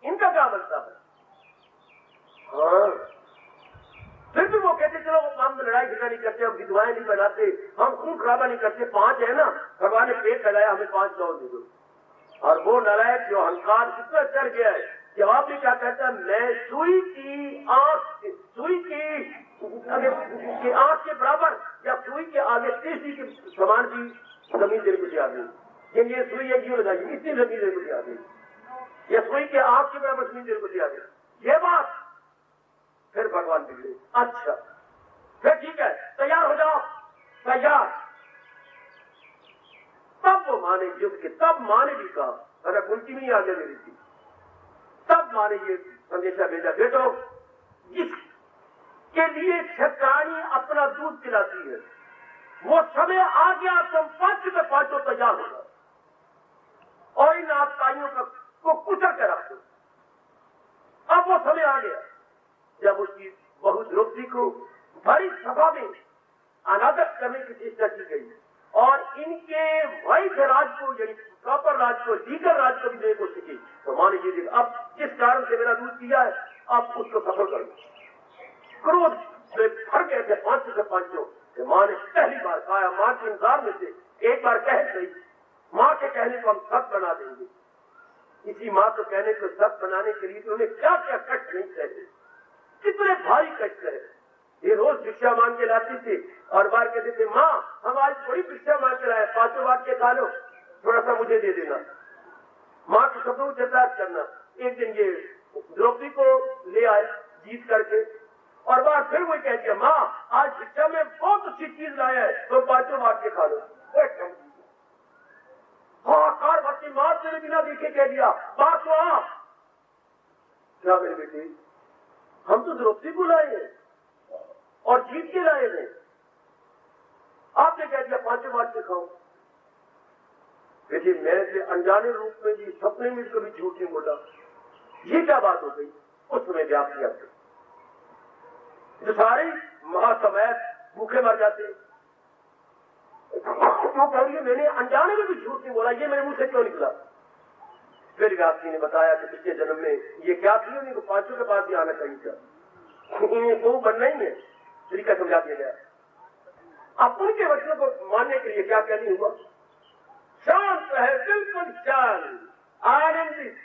Speaker 1: इनका क्या बनता है? हाँ, फिर भी वो कहते चलो हम लड़ाई झगड़ा नहीं करते, हम विधवाएं नहीं बनाते, हम खून खराबा नहीं करते। 5 है ना, भगवान ने पेट फैलाया, हमें 5 गांव दे दो। और वो नालायक जो अहंकार कितना चढ़ गया है, जवाब भी क्या कहता है, मैं सुई की आंख के बराबर या सुई के आगे तीसरी के समान भी जमीन देने को तैयार नहीं। ये सुई है क्यों लगाई, इतनी जमीन देने को तैयार नहीं। या सुई के आंख के बराबर जमीन देने को तैयार नहीं। ये बात फिर भगवान बिगड़े। अच्छा फिर ठीक है, तैयार हो जाओ, तैयार। तब वो माने युद्ध के, तब माने भी कहा, अरे कुंती नहीं आगे मेरी थी, तब माने ये संदेशा भेजा, बेटो जिसके लिए छकानी अपना दूध पिलाती है वो समय आ गया, तुम 5 के 5 तैयार हो जाओ और इन आताइयों को कुचल के रख दो। अब वो समय आ गया जब उसकी बहू द्रौपदी को बड़ी सभा में अनादर करने की चेष्टा की गई और इनके वैध राज को यानी प्रॉपर राज को, लीगल राज को भी देने को सीखी। तो मान लीजिए अब जिस कारण से मेरा दूध पिया है अब उसको सफल कर दो। क्रोध से भर गए थे 5 से 5 मां ने पहली बार कहा, मां के इंतजार में से एक बार कह गई, मां के कहने को हम सत्य बना देंगे। इसी मां को कहने को सत्य बनाने के लिए उन्होंने क्या क्या कष्ट नहीं सहे, कितने भारी कष्ट है। ये रोज भिक्षा मांग के लाती थी और बार कहते थे, माँ हम आज बड़ी भिक्षा मांग के लाए, 5 बार के खा लो, थोड़ा सा मुझे दे देना। माँ के शब्दों को चरितार्थ करना। एक दिन ये द्रौपदी को ले आए जीत करके और बार फिर वही कह दिया, माँ आज भिक्षा में बहुत अच्छी चीज लाया है, तो 5 बार के खा लो। कार भक्ति माँ तेरे बिना देखे कह दिया, बात तो आ क्या मेरी बेटी, हम तो द्रौपदी को लाए हैं और जीत के लाए हैं, आपने कह दिया 5 बार से खाओ। देखिए मैं से अनजाने रूप में भी सपने में कभी झूठ नहीं बोला, ये क्या बात हो गई। उस समय व्याप किया जो सारे महासमय भूखे मर जाते, वो कह रही है मैंने अनजाने में भी झूठ नहीं बोला, ये मेरे मुंह से क्यों निकला। फिर व्यास जी ने बताया कि पिछले जन्म में ये क्या थी, उनको 5 के पास ही आना चाहिए था, वो बनना ही है, तरीका समझा दिया गया। अब उनके वचनों को मानने के लिए क्या कहनी हुआ, शांत है बिल्कुल शांत आनंदित।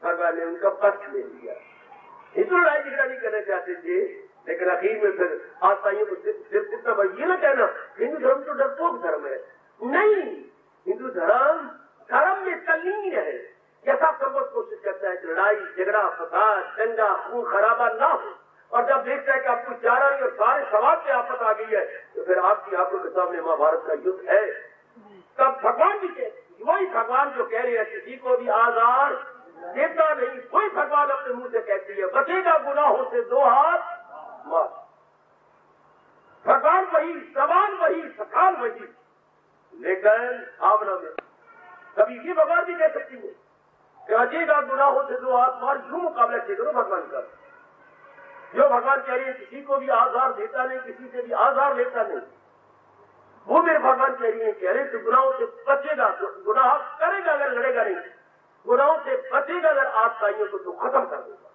Speaker 1: भगवान ने उनका पक्ष ले लिया। हिंदू लड़ाई झगड़ा नहीं करना चाहते थे, लेकिन आखिर में फिर आताइयों को सिर्फ इतना बस ये ना कहना हिंदू धर्म तो डरपोक धर्म है, नहीं, हिंदू धर्म धर्म में तल्लीन है। जैसा संभव कोशिश करता है लड़ाई झगड़ा फसाद दंगा खून खराबा ना हो, और जब देखता है कि आपको चारा नहीं और सारे समाज पे आफत आ गई है, तो फिर आपकी आंखों के सामने महाभारत का युद्ध है। तब भगवान भी कहते, वही भगवान जो कह रहे हैं किसी को भी आधार देता नहीं, वही भगवान अपने मुंह से कहती है बचेगा गुनाहों से 2 हाथ मार। भगवान वही, जबान वही, सखान वही, लेकिन भावना में कभी ये भगवान भी कह सकती है कि बचेगा गुनाहों से 2 हाथ मार। यूं मुकाबला करो भगवान का, जो भगवान कह रही है किसी को भी आधार देता नहीं, किसी से भी आधार लेता नहीं, वो मेरे भगवान कह रही है कह रहे तो गुनाहों से बचेगा, गुनाह करेगा अगर लड़ेगा नहीं, गुनाहों से बचेगा अगर आत्माइयों को तो खत्म कर देगा।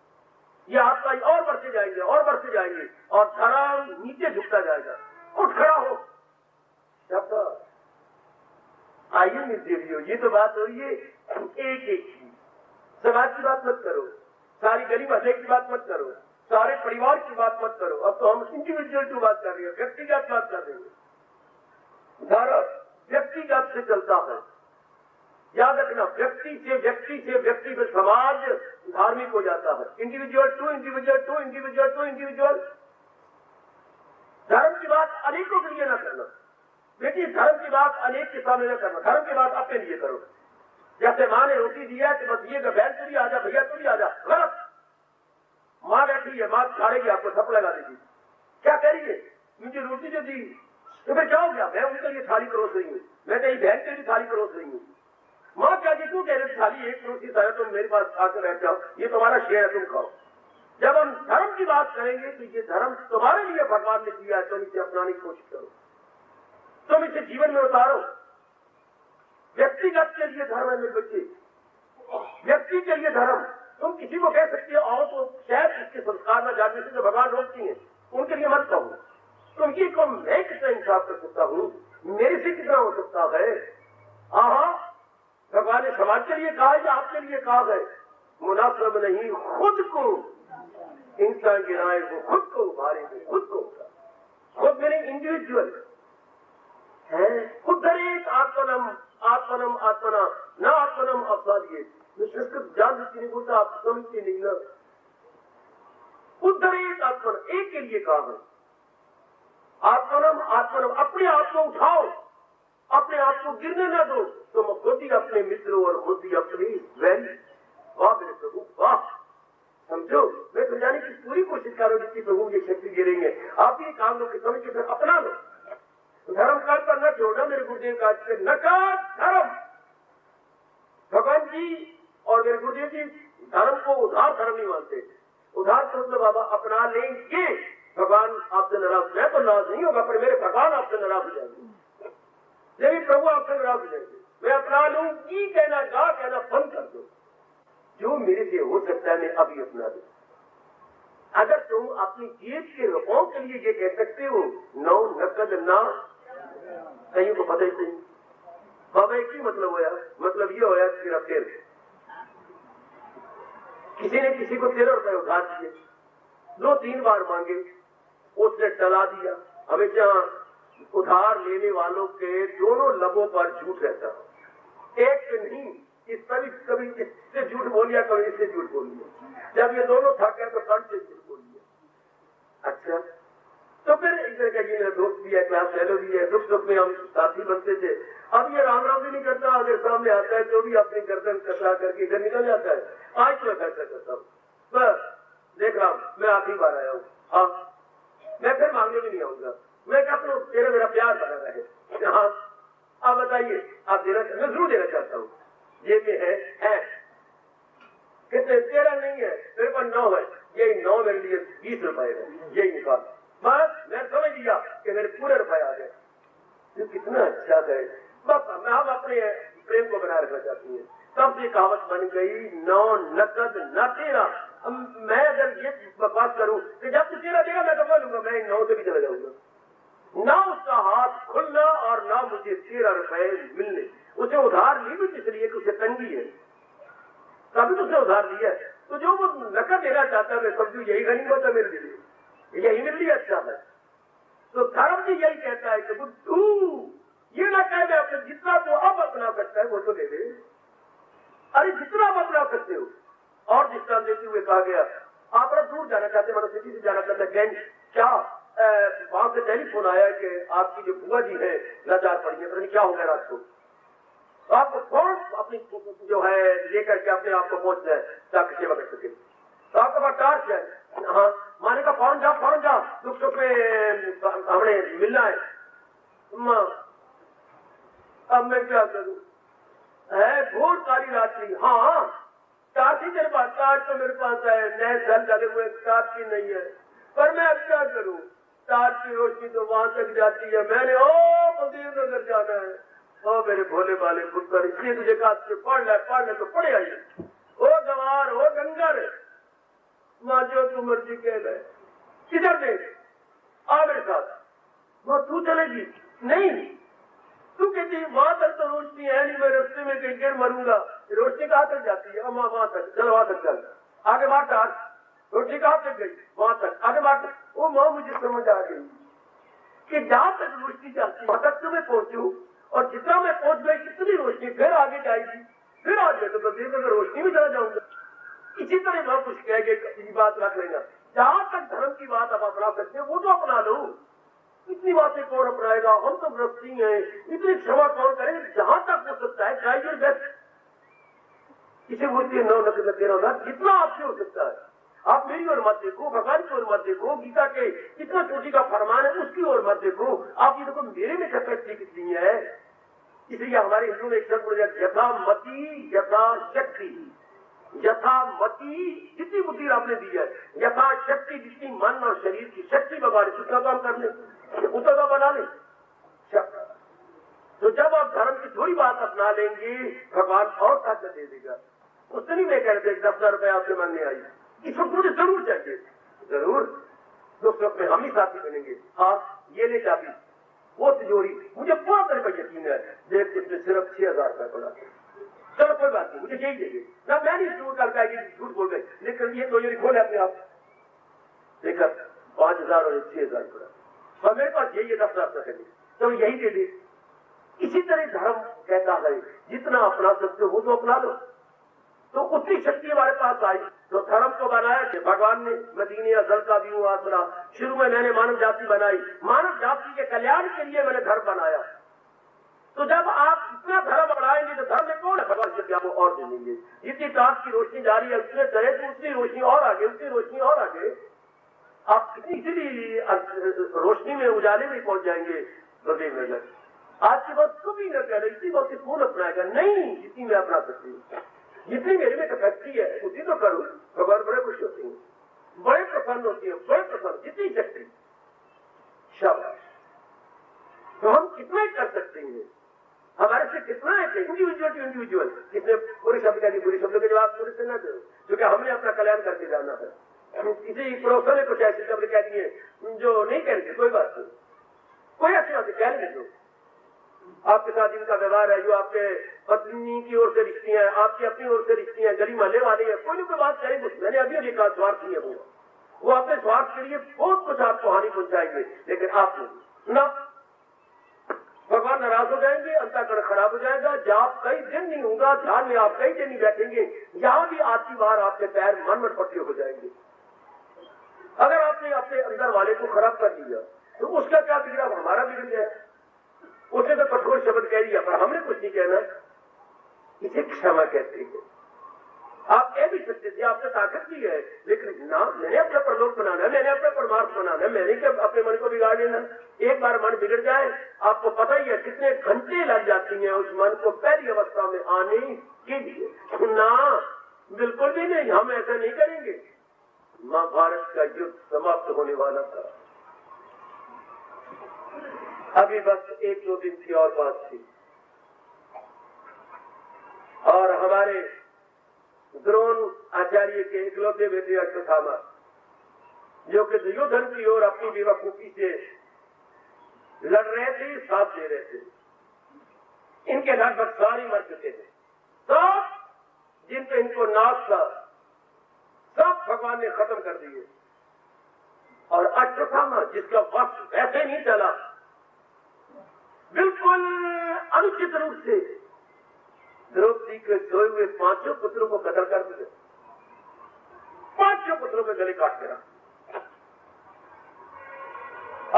Speaker 1: ये आत्माई और बढ़ते जाएंगे और बढ़ते जाएंगे और धर्म नीचे झुकता जाएगा। उठ खड़ा हो, जब आइए मिल, ये तो बात हो रही है एक की, समाज की बात मत करो, सारी गली मोहल्ले की बात मत करो, सारे परिवार की बात मत करो। अब तो हम इंडिविजुअल की बात कर रहे हैं, व्यक्तिगत बात कर रहे हैं। धर्म व्यक्तिगत से चलता है, याद रखना, व्यक्ति से व्यक्ति में समाज धार्मिक हो जाता है। Individual to individual to individual to individual. धर्म बात अनेकों के लिए न करना। बेटी धर्म की बात अनेक के सामने न करना, धर्म की बात अपने लिए करो। जैसे माँ ने रोटी दिया है तो बस ये बहन तू भी आ जा, भैया तू भी आ जा, गलत। माँ बैठी है, माँ छाड़ेगी, आपको थप्पड़ लगा देगी। क्या कह रही है? मुझे रोटी जो दी तो फिर क्या हो गया? मैं उनके लिए थाली परोस रही हूँ, मैं तेरी बहन के लिए थाली परोस रही हूँ। माँ क्या जी, क्यों कह रहे थाली एक परोसी था, तुम मेरे पास आकर बैठ जाओ, ये तुम्हारा शेयर है, तुम खाओ। जब हम धर्म की बात करेंगे तो ये धर्म तुम्हारे लिए भगवान ने दिया है, तुम इसे अपनाने की कोशिश करो, तुम इसे जीवन में उतारो। व्यक्तिगत के लिए धर्म है मेरे बच्चे, व्यक्ति के लिए धर्म। तुम किसी को कह सकते हो आओ तो शायद इसके संस्कार में जाने से जो भगवान रोकती है, उनके लिए मत कहो। तुम ये को मैं कितना इंसाफ कर सकता हूँ, मेरे से कितना हो सकता है? भगवान ने समाज के लिए कहा या आपके लिए कहा है? मुनासिब नहीं, खुद को इंसान गिराए, वो खुद को उभारे, खुद को खुद मेरे इंडिविजुअल है। उद्धरेत आत्मनम आत्मनम आत्मना न आत्मनम अवसादिए। संस्कृत जान देती नहीं बोलता, आप समझते नहीं ना। उद्धरेत आत्मन, एक के लिए कहा है। आत्मनम आत्मनम, अपने आप को उठाओ, अपने आप को गिरने न दो। तुम खुद ही अपने मित्रों और खुद ही अपनी वैरी। वाह मेरे प्रभु वाह, समझो मैं समझाने की पूरी कोशिश करूँ जिसकी प्रभु ये शक्ति दे रही है। आप ये काम लोग समझ के फिर अपना लो। धर्म काल पर न छोड़ना मेरे गुरुदेव का नकार धर्म। भगवान जी और मेरे गुरुदेव जी धर्म को उधार धर्म नहीं मानते। उधार धर्म बाबा अपना लेंगे, भगवान आपसे नाराज, मैं तो नाराज नहीं होगा पर मेरे भगवान आपसे नाराज हो जाएंगे, मेरे प्रभु आपसे नाराज हो जाएंगे। मैं अपना लूंगी कहना, गा कहना बंद कर दो। जो मेरे से हो सकता है मैं अभी अपना दू। अगर तुम अपनी जेब के रुपयों के लिए ये कह सकते हो नौ नकद ना, कहीं को पता ही नहीं। बाबा एक ही मतलब होया, मतलब ये होया तेरा फिर किसी ने किसी को 13 रुपए उधार दिए, 2-3 बार मांगे, उसने टला दिया। हमेशा उधार लेने वालों के दोनों लबों पर झूठ रहता, एक नहीं, इस पर कभी इससे झूठ बोल लिया, कभी इससे झूठ बोल लिया। जब ये दोनों थक गए तो कंठ से झूठ बोल लिया। अच्छा, तो फिर एक तरह का ये मेरा दोस्त भी है, क्लास फेलो भी है, दुख सुख में हम साथी बनते थे। अब ये राम राम भी नहीं करता, अगर सामने आता है तो भी अपनी गर्दन कसा करके इधर निकल जाता है। आज तो मैं खर्चा करता हूँ, बस देख रहा हूँ मैं आखिरी बार आया हूँ, हाँ मैं फिर मांगने भी नहीं आऊंगा। मैं कहता हूँ तेरा मेरा प्यार बना रहे। हाँ आप बताइए, आप देना, मैं जरूर देना चाहता हूँ, ये भी है कितने? 13 नहीं है, मेरे पास 9 है, यही 9 मेरे लिए 20 रुपए है, यही निकाल। बस मैं समझ लिया कि मेरे पूरे रुपए आ गए। ये कितना अच्छा है। बस हम अपने प्रेम को बनाए रखना चाहती है। तब से कहावत बन गई 9 नकद न 13। मैं अगर ये बकवास करूं कि जब तू 13 देगा मैं तो बोलूंगा, मैं 9 से भी चला जाऊंगा। ना उसका हाथ खुलना और ना मुझे 13 रुपए मिलने। उसे उधार ली भी इसलिए कि उसे तंगी है, तभी तो उसे उधार लिया है। तो जो वो नकद देना चाहता है मैं समझू यही गनीमत है मेरे लिए, यही मेरे लिए अच्छा है। तो धर्म भी यही कहता है कि बुद्धू ये ना कहे मैं अपने जितना तो अब अपना सकता है वो तो दे दे। अरे जितना आप अपना सकते हो। और जितना देते हुए कहा गया आप दूर जाना चाहते, मतलब सिटी से जाना चाहते हैं, क्या वहां से टेलीफोन आया कि आपकी जो बुआ जी है लाचार पड़ी है, पता क्या हो गया रात को। तो आपको कौन अपनी जो है लेकर के अपने आप को पहुंच जाए ताकि सेवा कर सके। तो आपके पास टार्च है, हाँ माने का फौरन जाओ दुख सुख में हमें मिलना है। अब मैं क्या करूं, है घोर काली रात्रि। हाँ टार्च ही मेरे पास, टार्च तो मेरे पास है, नए जल डाले हुए टार्च ही नहीं है, पर मैं अब क्या करूं। टार्च की रोशनी तो वहां तक जाती है, मैंने बलदेव नगर जाना है। ओ मेरे भोले वाले पुत्र, इसलिए तुझे कहा पढ़ ले तो पढ़े आइए। ओ गंवार ओ डंगर, माँ जो तू मर्जी कह रहे, किधर दे आ मेरे साथ। माँ तू चलेगी? नहीं, तू कहती वहां तक तो रोशनी है नहीं, मैं रस्ते में कहीं गिर मरूंगा। रोशनी कहाँ तक जाती है? अम्मा वहां तक चल, वहां तक चल, आगे बात टार। रोशनी कहाँ तक गई? वहां तक, आगे बात। वो माँ मुझे समझ आ गई कि जहां तक रोशनी जाती है वहां तक तो मैं पहुंचू, और जितना मैं पहुंच गई कितनी रोशनी फिर आगे जाएगी, फिर आगे तो बल्देव नगर रोशनी में चला जाऊंगा। इसी तरह मैं कुछ कह के बात रख लेना। जहां तक धर्म की बात आप अपना सकते हो वो तो अपना लो, इतनी बातें कौन अपनाएगा, हम तो गृहस्थी हैं, इतनी क्षमा कौन करे, जहां तक हो सकता है ट्राई योर बेस्ट। इसे बोलते हैं 9 नकल 13 जितना आपसे हो सकता है। आप मेरी ओर मत देखो, भगवान की ओर मत देखो, गीता के कितना चोटी का फरमान है उसकी ओर मत देखो, आप ये देखो मेरे में कैपेसिटी कितनी है। इसलिए हमारे हिंदू में एक शब्द बोल जाए, यथा मति यथा शक्ति। यथा मति जितनी बुद्धि आपने दी है, यथा शक्ति जितनी मन और शरीर की शक्ति भगवान उतना काम कर ले, उतना तो बना ले। तो जब आप धर्म की थोड़ी बात अपना लेंगे भगवान और ताकत दे देगा। उससे नहीं मैं कहते 10,000 रुपए आपसे मांगने आई, इस वक्त मुझे जरूर चाहिए, जरूर दोस्त वक्त में हम ही साथी बनेंगे। हाँ ये ले चाबी, वो तिजोरी, मुझे पूरा तरह पर यकीन है, देख उसने सिर्फ 6,000 रुपए पड़ा, चलो कोई बात नहीं, मुझे यही चाहिए ना, मैं नहीं झूठ कर पाएगी, झूठ बोल गए, लेकिन ये तिजोरी खोले अपने आप, देखकर 5,000 और 6,000 पड़ा, और मेरे पास यही है 10,000 रुपए, तो यही दे दे। इसी तरह धर्म कहता है जितना अपना सकते हो वो तो अपना लो, तो उतनी शक्ति हमारे पास आई। तो धर्म को बनाया कि भगवान ने मदीने अज़ल का भी हुआ आसरा, शुरू में मैंने मानव जाति बनाई, मानव जाति के कल्याण के लिए मैंने धर्म बनाया। तो जब आप इतना धर्म बढ़ाएंगे तो धर्म में कौन है, भगवान से आपको और दे देंगे। जितनी टास्क की रोशनी जा रही है उसमें चले तो उतनी रोशनी और आगे, उतनी रोशनी और आगे, आप कितनी इसीलिए रोशनी में उजाले में पहुंच जाएंगे। हृदय में आज की बात कभी न कह रहे, इसी बात से कौन अपनाएगा, नहीं जितनी मैं अपना सकती हूँ, जितनी मेरे में कैपेसिटी है उसी तो करूँ। भगवान बड़े खुश होते हैं, बड़े प्रसन्न होते हैं, बड़े प्रसन्न, जितनी शक्ति शाबाश। तो हम कितना ही कर सकते हैं, हमारे से कितना है, इंडिविजुअल टू इंडिविजुअल। कितने पूरे शब्द का नहीं, पूरे शब्दों के जवाब पूरे से न दो, क्योंकि हमने अपना कल्याण करके जाना है। किसी पड़ोसों ने कुछ ऐसे शब्द कह दिए जो नहीं कहेंगे, कोई बात नहीं, कोई अच्छी बात कह नहीं दो। आपके साथ जिनका व्यवहार है, जो आपके पत्नी की ओर से रिश्ती है, आपकी अपनी ओर से रिश्ती है, गली महल्ले वाले हैं, कोई ना कोई बात करेंगे। मैंने अभी कहा स्वार्थ नहीं है, वो अपने स्वार्थ के लिए बहुत कुछ आपको हानि पहुंचाएंगे, लेकिन आप नहीं ना, भगवान नाराज हो जाएंगे, अंतःकरण खराब हो जाएगा, जब कई दिन नहीं होगा, ध्यान में आप कई दिन नहीं बैठेंगे, यहां भी आती बार आपके पैर मन पट्टे हो जाएंगे। अगर आपने अपने अंदर वाले को खराब कर दिया तो उसका क्या बिगड़ा, हमारा बिगड़ जाए। उसने तो कठोर शब्द कह दिया पर हमने कुछ नहीं कहना, इसे क्षमा कहते हैं। आप कह भी सकते थे, आपने ताकत भी है, लेकिन ना, मैंने अपना परलोक बनाना है, मैंने अपना परमार्थ बनाना है, मैंने क्या अपने मन को बिगाड़ लेना। एक बार मन बिगड़ जाए, आपको पता ही है कितने घंटे लग जाती हैं उस मन को पहली अवस्था में आने के लिए। ना, बिल्कुल भी नहीं, हम ऐसा नहीं करेंगे। महाभारत का युद्ध समाप्त होने वाला था, अभी बस 1-2 दिन की और बात थी, और हमारे द्रोण आचार्य के इकलौते बेटे अश्वत्थामा, जो कि दुर्योधन की ओर अपनी बेवकूफी से लड़ रहे थे, साथ दे रहे थे, इनके लगभग सारे मर चुके थे। सब जिन पे इनको नाश था सब भगवान ने खत्म कर दिए, और अश्वत्थामा जिसका वक्त वैसे नहीं चला, बिल्कुल अनुचित रूप से द्रौपदी के सोए हुए 5 पुत्रों को कत्ल कर दिया, 5 पुत्रों के गले काट के रखा।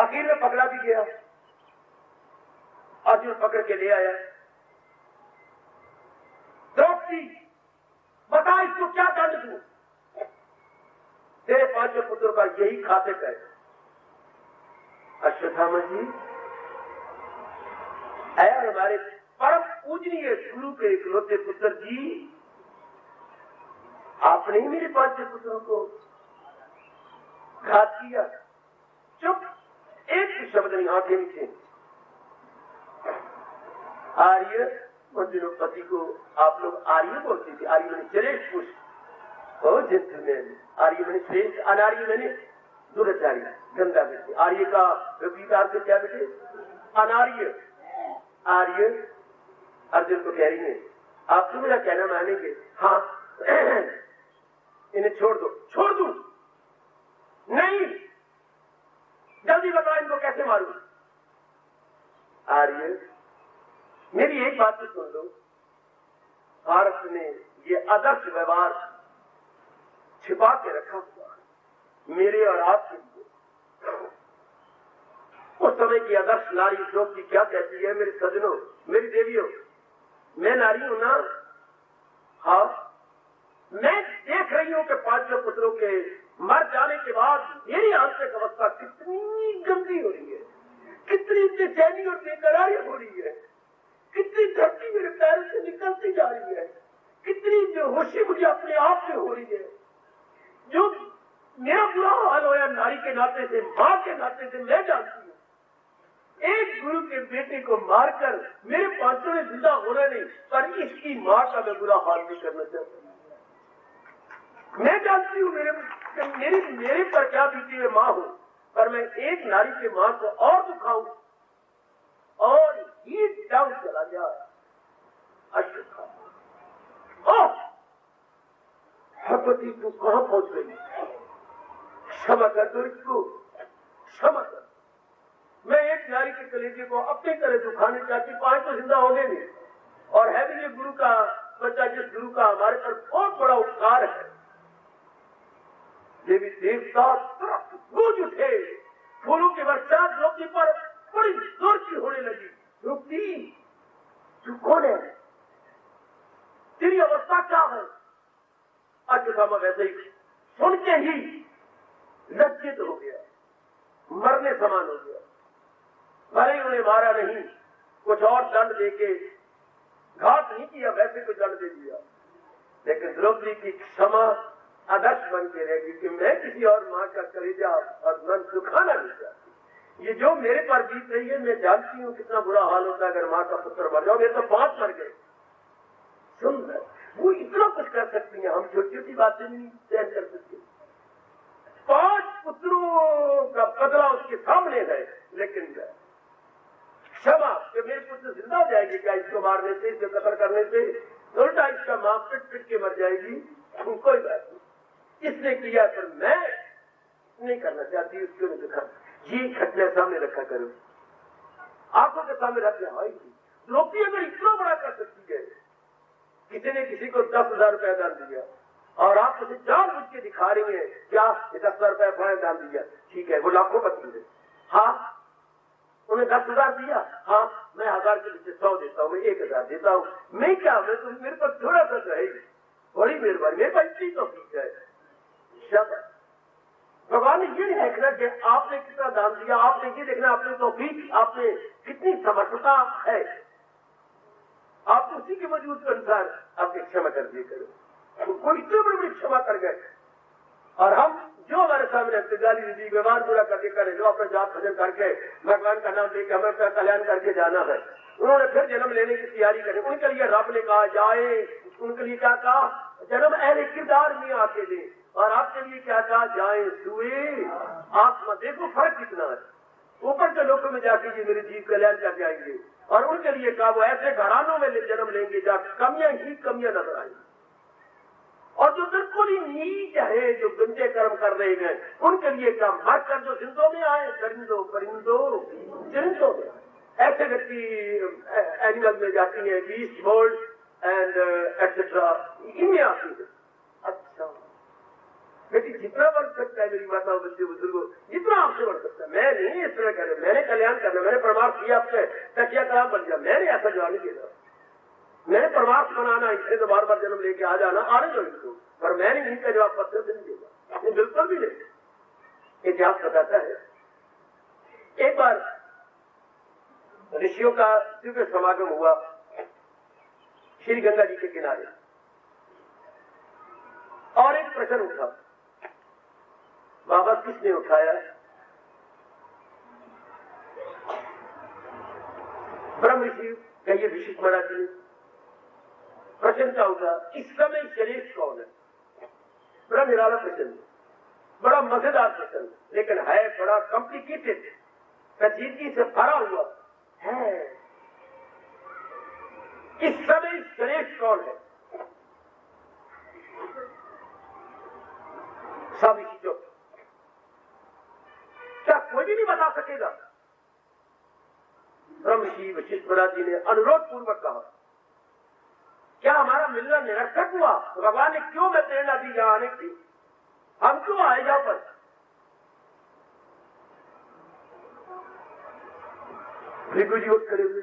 Speaker 1: आखिर में पकड़ा भी गया, अर्जुन पकड़ के ले आया। द्रौपदी बता इसको क्या दंड दूं, तेरे 5 पुत्रों का यही खातिक है। अश्वत्थामा जी आया, हमारे परम पूजनीय गुरु के इकलौते पुत्र जी, आपने ही मेरे 5 पुत्रों को घात किया। चुप, एक भी शब्द नहीं, आंखें नीचे। आर्य मंजुनोपति को आप लोग आर्य बोलते थे, आर्य मैंने श्रेष्ठ पुरुष और जेंटलमैन, आर्य मैंने श्रेष्ठ, अनार्य मैंने दुराचारी, गंदा बेटे। आर्य का विपरीत अर्थ क्या बेटे, अनार्य। आर्य अर्जुन को कह रही है, आप तो मेरा कहना मानेंगे, हाँ इन्हें छोड़ दो। छोड़ दूं? नहीं, जल्दी बताओ इनको कैसे मारूं। आर्य मेरी एक बात तो सुन लो, भारत ने ये आदर्श व्यवहार छिपा के रखा हुआ मेरे और आपके लिए। उस समय की आदर्श नारी द्रौपदी क्या कहती है, मेरे सजनों, मेरी देवियों, मैं नारी हूं ना, हाँ, मैं देख रही हूं कि पांचों पुत्रों के मर जाने के बाद मेरी आंतरिक अवस्था कितनी गंदी हो रही है, कितनी बेचैनी और बेकरारी हो रही है, कितनी धरती मेरे पैरों से निकलती जा रही है, कितनी बेहोशी मुझे अपने आप में हो रही है। जो मेरा बुरा हाल होया नारी के नाते से, मां के नाते से मैं जानती हूं। एक गुरु के बेटे को मारकर मेरे पांचों ने जिंदा होना नहीं, पर इसकी मां का मैं बुरा हाल नहीं करना चाहता। मैं जानती हूं मेरे पर क्या बीती हुई मां हो, पर मैं एक नारी के मां को और दुखाऊं और ये डाउन चला जाए। हरपति तू कहां पहुंच गई, क्षमा कर दो इसको, क्षमा कर। मैं एक नारी के कलेजे को अपनी तरह दुखाने चाहती, पांच तो जिंदा होंगे नहीं, और है भी ये गुरु का बच्चा, जिस गुरु का हमारे पर बहुत बड़ा उपकार है। देवी देवता गूंज उठे, फूलों की वर्षा द्रौपदी पर बड़ी जोर की होने लगी। द्रौपदी तू कौन है, तेरी अवस्था क्या है? अश्वत्थामा वैसे ही सुन के ही लज्जित हो गया, मरने समान हो गया। भले ही उन्हें मारा नहीं, कुछ और दंड देके घात नहीं किया, वैसे कोई दंड दे दिया, लेकिन द्रौपदी की क्षमा आदर्श बन के रहेगी कि मैं किसी और मां का कलेजा और मन दुखाना नहीं चाहती। ये जो मेरे पर बीत रही है, मैं जानती हूं कितना बुरा हाल होता है अगर मां का पुत्र मर जाओ। ये तो 5 मर गए, सुंदर, वो इतना कुछ कर सकती है, हम छोटी छोटी बातें नहीं सहन कर सकते। 5 पुत्रों का बदला उसके सामने है, लेकिन क्षमा कि मेरे पुत्र जिंदा हो जाएगी क्या इसको मारने से, इसको कत्ल करने से? उल्टा इसका मां पिट पिट के मर जाएगी, कोई बात नहीं, इसने किया पर मैं नहीं करना चाहती, उसको नहीं दिखा। ये घटना सामने रखा करो, आंखों के सामने रख लिया। द्रौपदी अगर इतना बड़ा कर सकती है, किसी ने किसी को 10,000 रुपया दान दिया और आप उसे जानबूझ के दिखा रही है क्या 10,000 रुपया फलाने दान दिया, ठीक है, वो लाखों पति है, हाँ उन्हें 10,000 दिया, हाँ मैं 1000 के पीछे 100 देता हूँ, मैं 1000 देता हूँ, मैं क्या, मैं तो मेरे पास थोड़ा सा रहेगी, बड़ी मेहरबानी, मेरे पास इतनी तो ठीक है। भगवान ने ये नहीं देखना कि आपने कितना दान दिया, आपने ये देखना आपने तौफीक, आपने कितनी समर्थता है, आप उसी के वजूद के अनुसार आपकी क्षमा कर दिए करो। कोई इतनी बड़ी बड़ी क्षमा कर गए, और हम जो हमारे सामने गाली दीदी व्यवहार पूरा करके करे, जो अपना जात भजन करके भगवान का नाम लेके हमें अपना कल्याण करके जाना है, उन्होंने फिर जन्म लेने की तैयारी करी। उनके लिए रब ने कहा जाए, उनके लिए क्या कहा, जन्म अहले किरदार में आके दे, और आपके लिए क्या कहा, जाए सुए आत्मा। देखो फर्क कितना है, ऊपर के लोगों में जाके ये मेरे जीव कल्याण करके आएंगे, और उनके लिए कहा वो ऐसे घरानों में जन्म लेंगे जहाँ कमियां ही कमियां नजर आएंगी, और जो बिल्कुल ही नीच है, जो गंदे कर्म कर रहे हैं, उनके लिए क्या मर कर जो जिंदों में आए, परिंदों परिंदों चिरिंदों में, ऐसे व्यक्ति एनिमल में जाती है, बीस्ट वर्ल्ड एंड एटसेट्रा, इनमें आती है। अच्छा बेटी जितना बढ़ सकता है मेरी माताओं बच्चे बुजुर्गों, जितना आपसे बढ़ सकता है, मैं नहीं इस तरह कर, मैंने कल्याण करना, मैंने परमार्थ किया आपसे तकिया कलाम बन गया, मैंने ऐसा जवाब नहीं देना, मैंने परमार्थ बनाना, इसलिए तो बार बार जन्म लेके आ जाना, आने दो इनको, पर मैंने इनका जवाब पत्र से नहीं देगा, ये बिल्कुल भी नहीं। इतिहास बताता है एक बार ऋषियों का दिव्य समागम हुआ श्री गंगा जी के किनारे, और एक प्रश्न उठा, बाबा किसने उठाया? ब्रह्म ऋषि कहिए विशिष्ट महाराज जी। प्रश्न क्या उठा, इस समय श्रेष्ठ कौन है? बड़ा निराला प्रश्न, बड़ा मजेदार प्रश्न, लेकिन है बड़ा कॉम्प्लिकेटेड, पेचीदगी से भरा हुआ है। इस समय श्रेष्ठ कौन है? सब इसी चुप, क्या कोई भी नहीं बता सकेगा? ब्रह्मश्री वशिष्ठ महाराज जी ने अनुरोध पूर्वक कहा, क्या हमारा मिलना निरर्थक हुआ? तो भगवान ने क्यों मैं प्रेरणा दी यहां आने की? हम क्यों आए यहां पर? भृगु जी उठ खड़े हुए,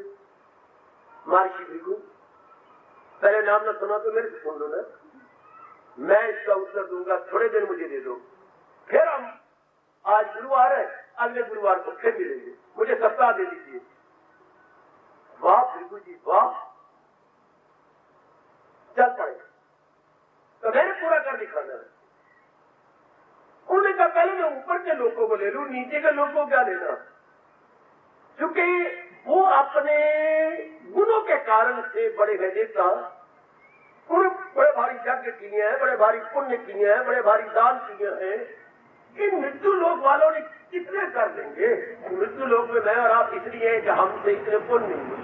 Speaker 1: महर्षि भृगु, पहले नाम न सुना तो मेरे से सुन लो ना, मैं इसका उत्तर दूंगा, थोड़े दिन मुझे दे दो, फिर हम आज गुरुवार है, अगले गुरुवार को फिर मिलेंगे, मुझे सप्ताह दे दीजिए। वाह भृगु जी वाह, चल पड़ेगा तो मैंने पूरा कर दिखाना है। उन्होंने कहा पहले मैं ऊपर के लोगों को ले लूं, नीचे के लोगों को क्या लेना, क्योंकि वो अपने गुणों के कारण से बड़े हैं नेता, उन्होंने बड़े भारी यज्ञ किए हैं, बड़े भारी पुण्य किए हैं, बड़े भारी दान किए हैं। इन मृत्यु लोक वालों ने कितने कर देंगे, मृत्यु लोक में मैं और आप इसलिए हैं कि हमसे इतने पुण्य नहीं हुए।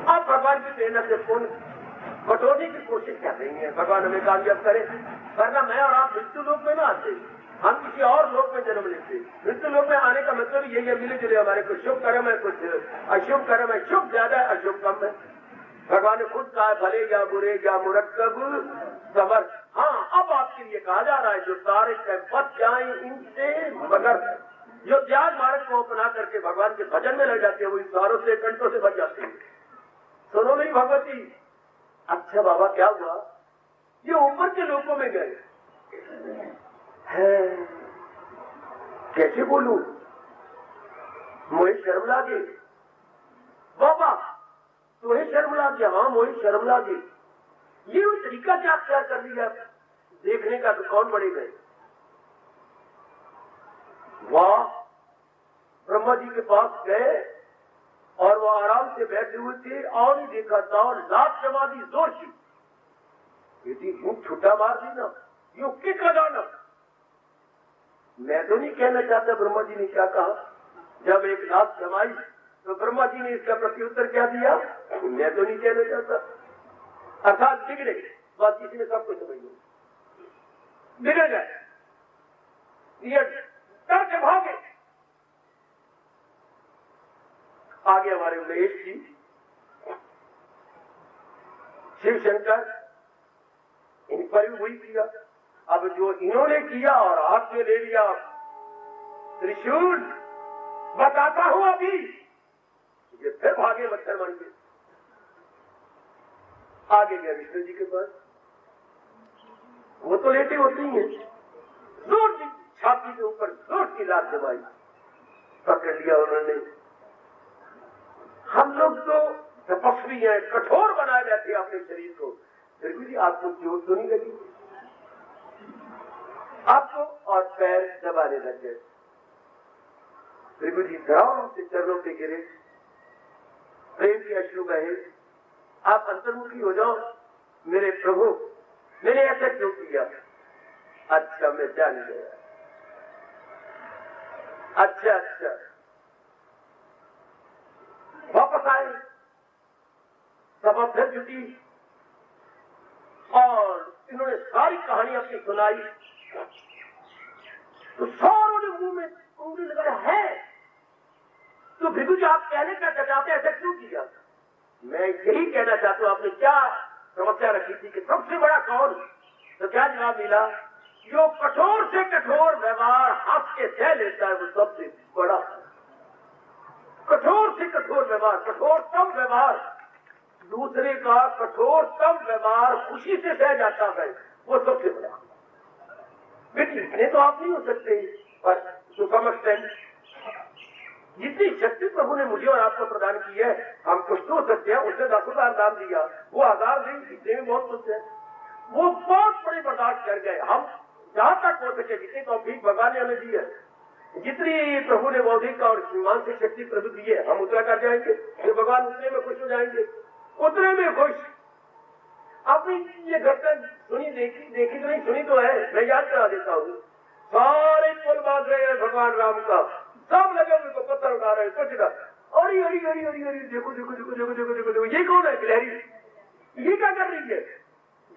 Speaker 1: आप भगवान की प्रेरणा से पुण्य बटोरने की कोशिश कर रही हैं, भगवान हमें कामयाब करे, वरना मैं और आप मृत्यु लोक में ना आते, हम किसी और लोक में जन्म लेते। मृत्यु लोक में आने का मतलब यही है, मिले जुले हमारे कुछ शुभ कर्म है, कुछ अशुभ कर्म है, शुभ ज्यादा है, अशुभ कम है। भगवान ने खुद कहा भले या बुरे या मुरक्कब समर। हाँ, अब आपके लिए कहा जा रहा है जो तारिक है बच जाए इनसे, मगर जो त्याग मार्ग को अपना करके भगवान के भजन में लग जाते हैं वो इन सारों से कंटों से बच जाते हैं। सुनो मेरी भगवती, अच्छा बाबा क्या हुआ, ये ऊपर के लोगों में गए है, कैसे बोलूं, मुझे शर्म लागे बाबा, तुम्हें शर्म लाग गया, हाँ मुझे शर्म लागे, ये वो तरीका क्या अख्तियार कर लिया देखने का, तो कौन बड़े गए। वाह, ब्रह्मा जी के पास गए और वो आराम से बैठे हुए थे और ही देखा था और लात जमा दी जोर की, यदि यूं छुट्टा मार दी ना, यूं किक लगाना। मैं तो नहीं कहना चाहता ब्रह्मा जी ने क्या कहा, जब एक लात जमाई तो ब्रह्मा जी ने इसका प्रत्युत्तर क्या दिया, मैं तो नहीं कहना चाहता। अर्थात बिगड़े, बात किसी में सब कुछ समझ लो, बिगड़ गए, ये डर के भागे। आगे हमारे महेश जी, शिव शंकर, इन पर भी वही किया। अब जो इन्होंने किया और हाथ में ले लिया त्रिशूल, बताता हूं अभी, ये फिर भागे मच्छर बन के। आगे गया विष्णु जी के पास, वो तो लेटे होते ही हैं, जोर की छाती के ऊपर जोर की लात जमाई, पकड़ लिया उन्होंने। हम लोग तो तपस्वी हैं, कठोर बनाए रहते हैं अपने शरीर को, फिर भी आपको चोट तो नहीं लगी, आपको और पैर दबाने लग गए। भृगु जी ध्यान से चरणों पे गिरे, प्रेम के अश्रु बहे, आप अंतर्मुखी हो जाओ, मेरे प्रभु मैंने ऐसा क्यों किया, अच्छा मैं जान गया, अच्छा वापस आए, सभा फिर जुटी और इन्होंने सारी कहानी अपनी सुनाई, तो सारों ने मुंह में उंगली लगाया है, तो भृगु जी आप कहने का चाहते ऐसा क्यों किया। मैं यही कहना चाहता हूं, आपने क्या समस्या रखी थी कि सबसे बड़ा कौन, तो क्या जवाब मिला, जो कठोर से कठोर व्यवहार हंस के सह लेता है वो सबसे बड़ा, कठोर से कठोर व्यवहार, कठोरतम व्यवहार, दूसरे का कठोरतम व्यवहार खुशी से सह जाता है वो सबसे बड़ा। बेटी इतने तो आप नहीं हो सकते, पर टू सम एक्सटेंट जितनी शक्ति प्रभु ने मुझे और आपको प्रदान की है, हम कुछ तो हो सकते हैं। उसने 10,000 दान दिया, वो 1000 नहीं, इतने में बहुत कुछ है, वो बहुत बड़ी बर्दाश्त कर गए। हम जहां तक हो सके जितनी तौफीक भगवान ने हमें दी है, जितनी प्रभु ने बौद्धिक और मानसिक शक्ति प्रभु दी है, हम उतना कर जाएंगे, फिर भगवान उतने में खुश हो जाएंगे, उतने में खुश। आपने ये घटना सुनी, देखी तो नहीं, सुनी तो है, मैं याद करा देता हूँ। सारे पुल बांध रहे हैं भगवान राम का, सब लगे हुए को पत्थर उठा रहे हैं, कुछ ना, अरे अरे अरे अरे अरे देखो देखो देखो देखो देखो देखो देखो, ये कौन है गिलहरी, ये क्या कर रही है।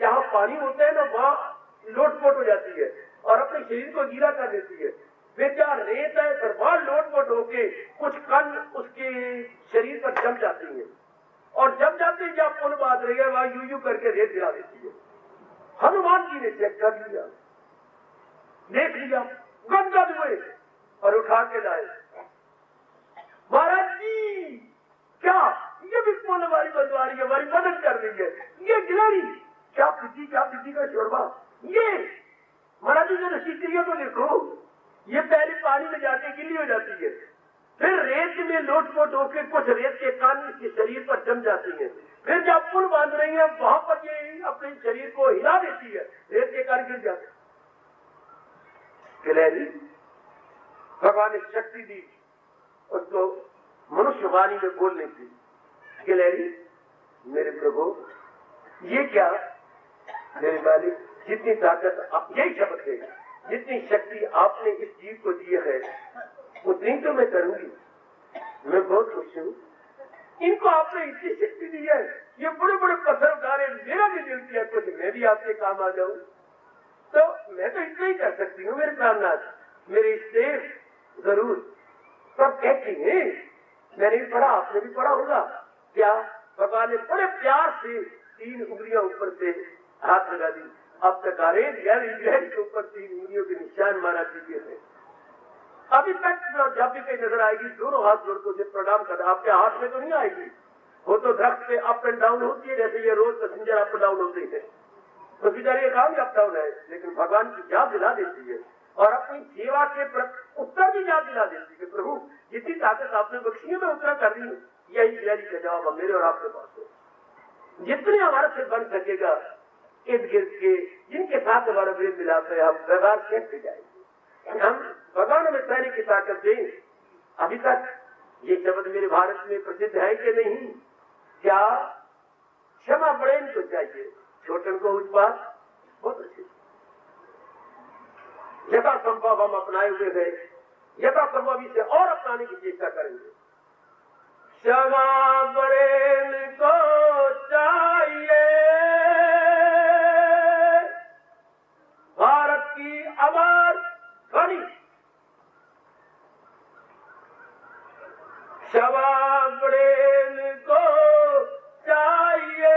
Speaker 1: जहाँ पानी होता है ना वहाँ लोटपोट हो जाती है और अपने शरीर को गीला कर देती है, वे क्या रेत है फिर वहां लोटपोट होके कुछ कण उसके शरीर पर जम जाती है, और जम जाते हैं जहाँ पुल बांध रही है वहां यू यू करके रेत गिरा देती है। हनुमान जी ने चेक कर लिया, देख लिया, गंदल हुए और उठा के लाए। महाराज जी भी पुण्य हमारी बदवा रही है, हमारी मदद कर रही है। ये गिलहरी क्या पिटी का शोरबा। ये महाराज जी ने सीकरियों को देखो, ये पहले पानी में जाके गिल्ली हो जाती है, फिर रेत में लोटपोट होकर कुछ रेत के कारण इसके शरीर पर जम जाती है, फिर जब पुल बांध रही है वहां पर ये अपने शरीर को हिला देती है, रेत के कारण गिर जाती है। गिलहरी भगवान ने शक्ति दी उसको मनुष्य वाणी में बोलने की। गिलहरी मेरे प्रभु ये क्या, मेरे मालिक जितनी ताकत आप, यही शब्द है, जितनी शक्ति आपने इस जीव को दी है उतनी तो मैं करूंगी, मैं बहुत खुश हूँ। इनको आपने इतनी शक्ति दी है, ये बड़े बड़े पत्थर उठा रहे, मेरा भी दिल किया कुछ मैं भी आपके काम आ जाऊं, तो मैं तो इतना ही कर सकती हूँ मेरे प्राणनाथ, मेरे इष्टेर जरूर। सब कहती है, मैंने भी पढ़ा, आपने भी पढ़ा होगा, क्या भगवान ने बड़े प्यार से 3 उंगलियां ऊपर से हाथ लगा दी। अब तक गिलहरी के ऊपर 3 उंगलियों के निशान मारा चुके थे। अभी तक जब भी कहीं नजर आएगी दोनों हाथ जोड़ को प्रणाम कर, आपके हाथ में तो नहीं आएगी, वो तो दरख्त पे अप एंड डाउन होती है, जैसे ये रोज पैसेंजर अप एंड डाउन होते हैं, तो बेचारे ये काम अप डाउन है, लेकिन भगवान की याद दिला देती है और अपनी सेवा के उत्तर भी याद दिला देती है। प्रभु जितनी ताकत आपने बख्शी है मैं उतना कर रही हूँ, यही गिलहरी का जवाब मेरे और आपके पास हो। जितने हमारे से बन सकेगा इर्द गिर्द के जिनके साथ हमारा प्रेम मिलाते है, हम व्यवहार कैसे जाएंगे, हम भगवान में सहने की ताकत दें। अभी तक ये शब्द मेरे भारत में प्रसिद्ध है कि नहीं, क्या क्षमा बड़े इनको चाहिए, छोटन को उत्पाद बहुत अच्छे, यथा संभव हम अपनाए हुए हैं, यथा संभव इसे और अपनाने की चेष्टा करेंगे। क्षमा बड़े को चाहिए, भारत की आवाज ध्वनि, क्षमा बड़े को चाहिए,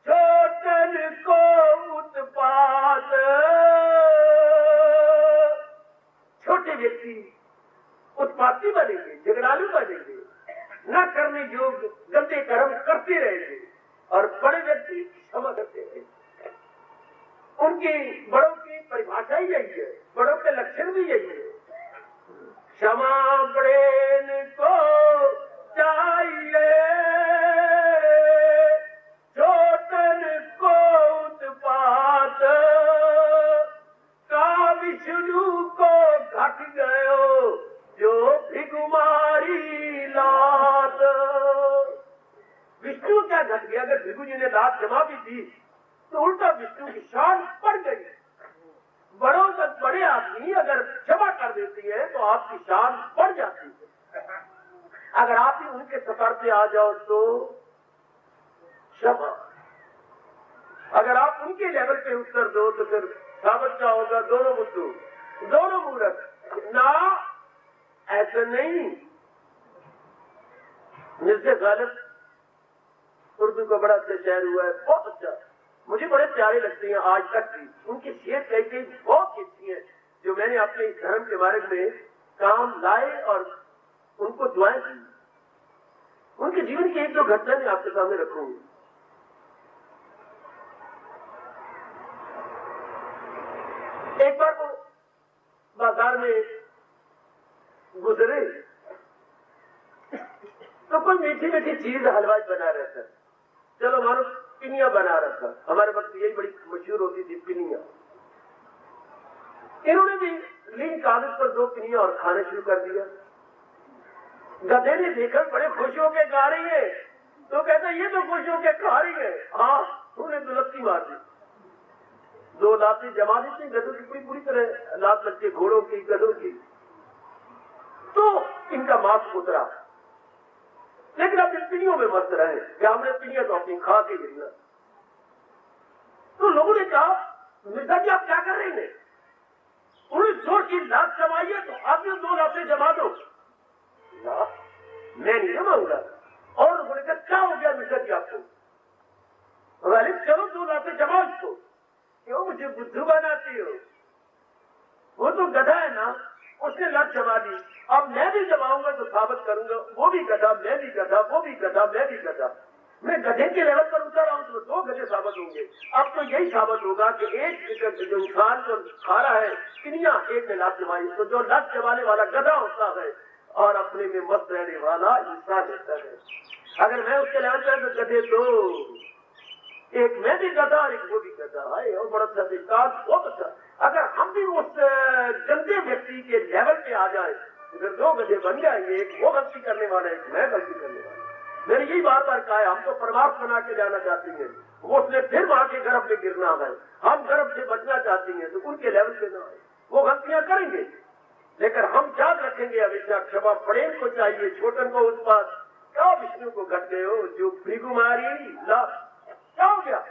Speaker 1: छोटन को उत्पाद। छोटे व्यक्ति उत्पाती बनेंगे, झगड़ालू बनेंगे, न करने योग्य गंदे कर्म करते रहेंगे, और बड़े व्यक्ति क्षमा करते रहेंगे। उनकी बड़ों की परिभाषा ही यही है, बड़ों के लक्षण भी यही है। क्षमा बड़े को चाहिए, छोटन को उत्पात, का विष्णु को घट गयो जो भिगुमारी लात। विष्णु क्या घट गया, अगर भिगु जी ने लात जमा भी दी तो उल्टा विष्णु की शान बढ़ गई। बड़ों तक बड़े आदमी अगर क्षमा कर देती है तो आपकी शान बढ़ जाती है। अगर आप ही उनके सतर पे आ जाओ तो क्षमा, अगर आप उनके लेवल पे उत्तर दो तो फिर साबित क्या होगा, दोनों बुद्धू दोनों मूर्ख ना, ऐसा नहीं। मिर्ज़ा गालिब उर्दू का बड़ा अच्छा शायर हुआ है, बहुत अच्छा, मुझे बड़े प्यारे लगते हैं आज तक भी। उनकी शेर कई बहुत अच्छी है जो मैंने अपने इस धर्म के मार्ग में काम लाए और उनको दुआएं दी। उनके जीवन की 1-2 घटना मैं आपके सामने रखूंगी। एक बार वो बाजार में गुजरे तो कोई मीठी मीठी चीज हलवाई बना रहा था, चलो मानो पिनिया बना रहा था, हमारे वक्त यही बड़ी मशहूर होती थी पिनिया। इन्होंने भी लीन कागज पर 2 पिनिया और खाना शुरू कर दिया। गधे ने देखा बड़े खुश होकर गा रही है, तो कहता ये तो खुश होकर खा रही है। हाँ, उन्होंने तो लत्ती मार दी, 2 लातें जमा दी थी गधों की, पूरी तरह लात लगती, घोड़ों की गधों की, तो इनका मांस उतरा। लेकिन अब इन पिनियों में मस्त रहे कि हमने पिनिया तो अपनी खा के गिरना। तो लोगों ने कहा मिर्जा जी आप क्या कर रहे हैं, उन्होंने जोर की लात जमाइए तो आप 2 लातें जमा दो। मैं नहीं जमाऊंगा। और लोगों ने कहा क्या हो गया मिर्जा जी आपको, चलो 2 लातें जमाओ इसको, क्यों मुझे बुद्धू बनाती हो, वो तो गधा है ना, उसने लत जमा दी, अब मैं भी जमाऊंगा करूंगा, वो भी गधा, मैं भी गधा, वो भी गधा, मैं भी गधा। मैं गधे के लेवल पर उतर रहा हूं तो 2 गधे साबित होंगे। अब तो यही साबित होगा कि एक जो इंसान को खा रहा है किनिया, एक ने लात जमाई, तो जो लात जमाने वाला गधा होता है और अपने में मस्त रहने वाला इंसान होता है। अगर मैं उसके लेवल पर तो गधे 2, एक मैं भी गधा और एक वो भी गधा है, और बड़ा अच्छा विकास, बहुत अच्छा। अगर हम भी उस गंदे व्यक्ति के लेवल पे आ जाए तो फिर 2 गधे बन जाएंगे, एक वो गलती करने वाला, एक मैं गलती करने वाला। मैंने यही बात पर कहा है, हम तो परमार्थ बना के जाना चाहते हैं, वो उसने फिर वहां के गर्भ में गिरना है। हम गर्भ से बचना चाहते हैं तो उनके लेवल पे ना आए, वो गलतियां करेंगे, लेकिन हम याद रखेंगे हमेशा क्षमा प्रेम को चाहिए, छोटन को उत्पाद। क्या विष्णु को घट गए हो, जो भृगुमारी ला क्या हो गया,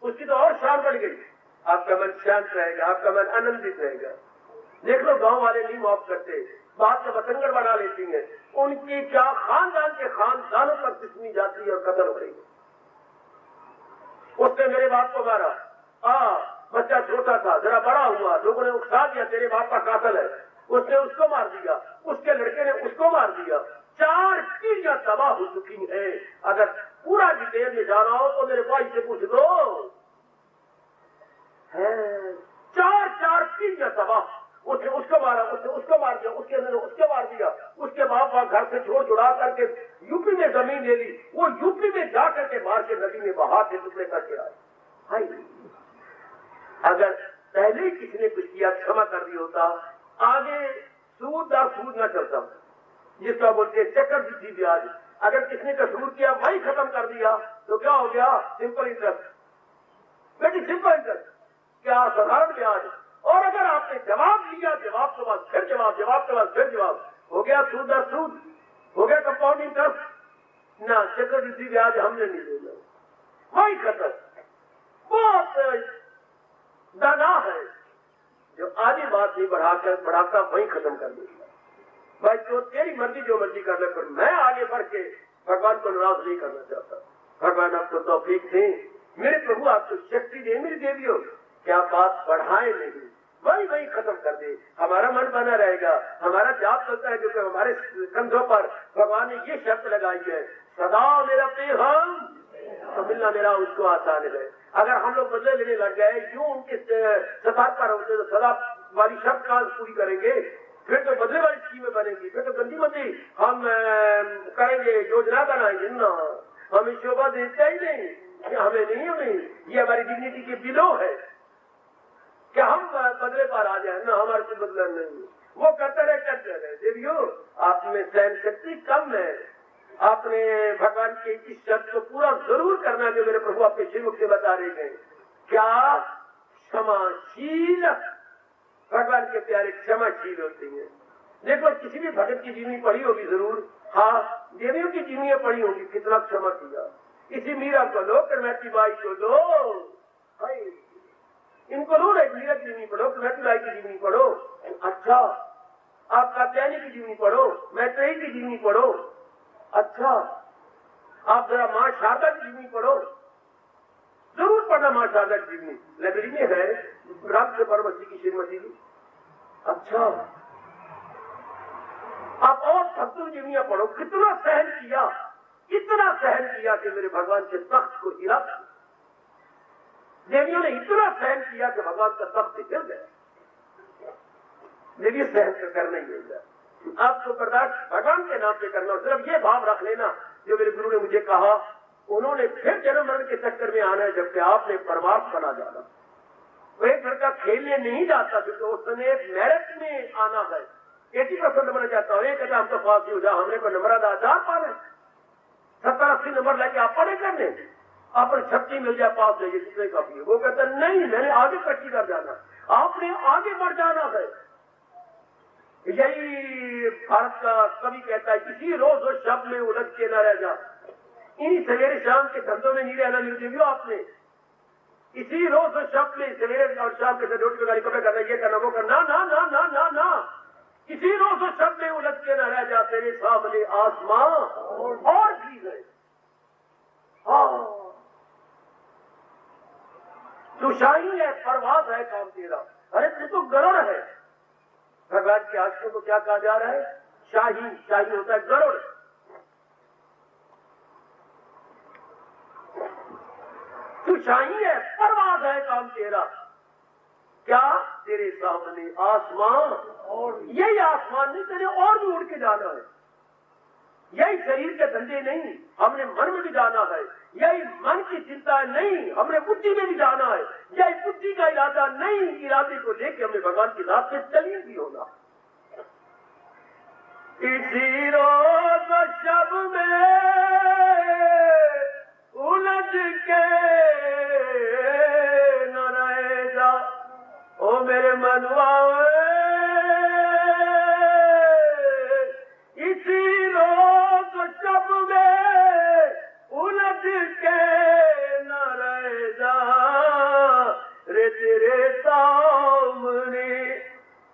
Speaker 1: उसकी तो और शान बढ़ गई। आपका मन शांत रहेगा, आपका मन आनंदित रहेगा। देख लो गांव वाले नहीं माफ करते, बात का बतंगड़ बना लेती हैं, उनकी क्या खानदान के खानदानों पर दुश्मनी जाती है और कत्ल हो रही है। उसने मेरे बाप को मारा, बच्चा छोटा था, जरा बड़ा हुआ, लोगों ने उकसा दिया तेरे बाप का कातल है, उसने उसको मार दिया, उसके लड़के ने उसको मार दिया। 4 पीढ़ियां तबाह हो चुकी है। अगर पूरा डिटेल में जाना हो तो मेरे भाई से पूछ दो, 4 पीढ़ियां तबाह। उसने उसको मारा, उसने उसको मार दिया, उसके अंदर उसको मार दिया, उसके बाप घर से छोड़ छुड़ा करके यूपी में जमीन ले ली, वो यूपी में जा करके मार के नदी में बहा के टुकड़े करके आए। अगर पहले ही किसी ने कुछ किया क्षमा कर दिया होता, आगे सूद और सूद न चलता, जिसका बोलते चक्रवृद्धि ब्याज। अगर किसने कसूर किया वही खत्म कर दिया तो क्या हो गया, simple interest, very simple interest, क्या साधारण ब्याज। और अगर आपने जवाब लिया, जवाब के बाद फिर जवाब, जवाब के बाद फिर जवाब, हो गया सूद और सूद, हो गया कंपाउंड इंटरेस्ट। ना चक्रवृद्धि ब्याज हमने नहीं लेना, वही खत्म। बहुत दाना है जो आगे बात नहीं बढ़ाता वही खत्म कर देता। भाई तो तेरी मर्जी, जो मर्जी कर ले, पर मैं आगे बढ़ के भगवान को नाराज नहीं करना चाहता। भगवान आपको तौफीक दे, मेरे प्रभु आपको शक्ति दे, मेरी देवियों क्या बात बढ़ाए नहीं, वही खत्म कर दे। हमारा मन बना रहेगा, हमारा जाप चलता है, क्योंकि हमारे कंधों पर भगवान ने ये शर्त लगाई है, सदा मेरा पेहम तो मिलना मेरा उसको आसान है। अगर हम लोग बदले लेने लग गए, यूं उनके सतार पर होते तो सदा वाली शर्त का पूरी करेंगे, फिर तो बदले वाली स्कीमें बनेगी, फिर तो गंदी मंदी हम करेंगे, योजना बनाएंगे ना, हमें शोभा देता ही नहीं, हमें नहीं, ये हमारी डिग्निटी के बिलो है क्या हम बदले पर आ जाए ना, हमारे से बदला नहीं। वो करते रहे देवियों, आप में सहन शक्ति कम है, आपने भगवान की इस शब्द को पूरा जरूर करना जो मेरे प्रभु आपके श्रीमुख से बता रहे हैं। क्या क्षमाशील, भगवान के प्यारे क्षमाशील होते हैं। देखो किसी भी भगत की जीवनी पढ़ी होगी जरूर, हाँ देवियों की जीवनियां पढ़ी होगी, कितना क्षमा किया। इसी मीरा को लो, करमैती बाई को लो, इनको लो, मीरा की जीवनी पढ़ो, करमैती बाई की जीवनी पढ़ो, अच्छा आप कात्यायनी की जीवनी पढ़ो, मैत्रेयी की जीवनी पढ़ो, अच्छा आप जरा माँ शारदा की जीवनी पढ़ो, जरूर पढ़ना माँ शारदा की जीवनी, लाइब्रेरी में है, राम से परमसी की श्रीमती जी। अच्छा आप और भक्तों जीवनियां पढ़ो, कितना सहन किया, इतना सहन किया कि मेरे भगवान के तख्त को हिला। देवियों ने इतना सहन किया कि भगवान का तख्त गिर गया। देवी सहन तो करना ही नहीं, आपको बर्दाश्त भगवान के नाम से करना। सिर्फ ये भाव रख लेना जो मेरे गुरु ने मुझे कहा, उन्होंने फिर जन्म मरण के चक्कर में आना है, जबकि आपने परमार्थ बना जाना। वो एक लड़का खेलने नहीं जाता क्योंकि उसने मेरिट में आना है, 80% नंबर चाहता हूँ, एक कहता हम तो फांसी हो जाओ, हमने को नंबर आधार पाना 70-80 नंबर लेके आप पढ़े करने, आप 36 मिल जाए पास जाइए, कितने काफी है। वो कहता नहीं, मैंने आगे कच्ची कर जाना, आपने आगे बढ़ जाना है। यही भारत का कवि कहता है, इसी रोज और शब्द में उलझ के न रह जा, इन्हीं सवेरे शाम के धंधों में नहीं रहना मिल देवियो आपने। इसी रोज और शब्द में सवेरे और शाम के रोटी लगानी, कपड़े करना, ये करना, वो करना, ना ना ना ना ना, इसी रोज और शब्द में उलझ के न रह जा, तेरे सामने आसमां और भी है। तू शाही है, परवाज है काम तेरा, अरे तू तो गरुड़ है। भगवान के आशिकों को क्या कहा जा रहा है, शाही होता है गरुड़। तू शाही है, परवाज है काम तेरा। क्या तेरे सामने आसमान, और यही आसमान नहीं, तेरे और भी उड़ के जाना है। यही शरीर के धंधे नहीं, हमने मन में भी जाना है। यही मन की चिंता नहीं, हमने बुद्धि में भी जाना है। यही बुद्धि का इरादा नहीं, इरादे को लेके हमने भगवान की रात से चलिए भी होना। इसी रोज शब में उलझ के न रह जा, ओ मेरे मनवा, इसी रोज शब में उलझ के न रह जा, रे तेरे सामने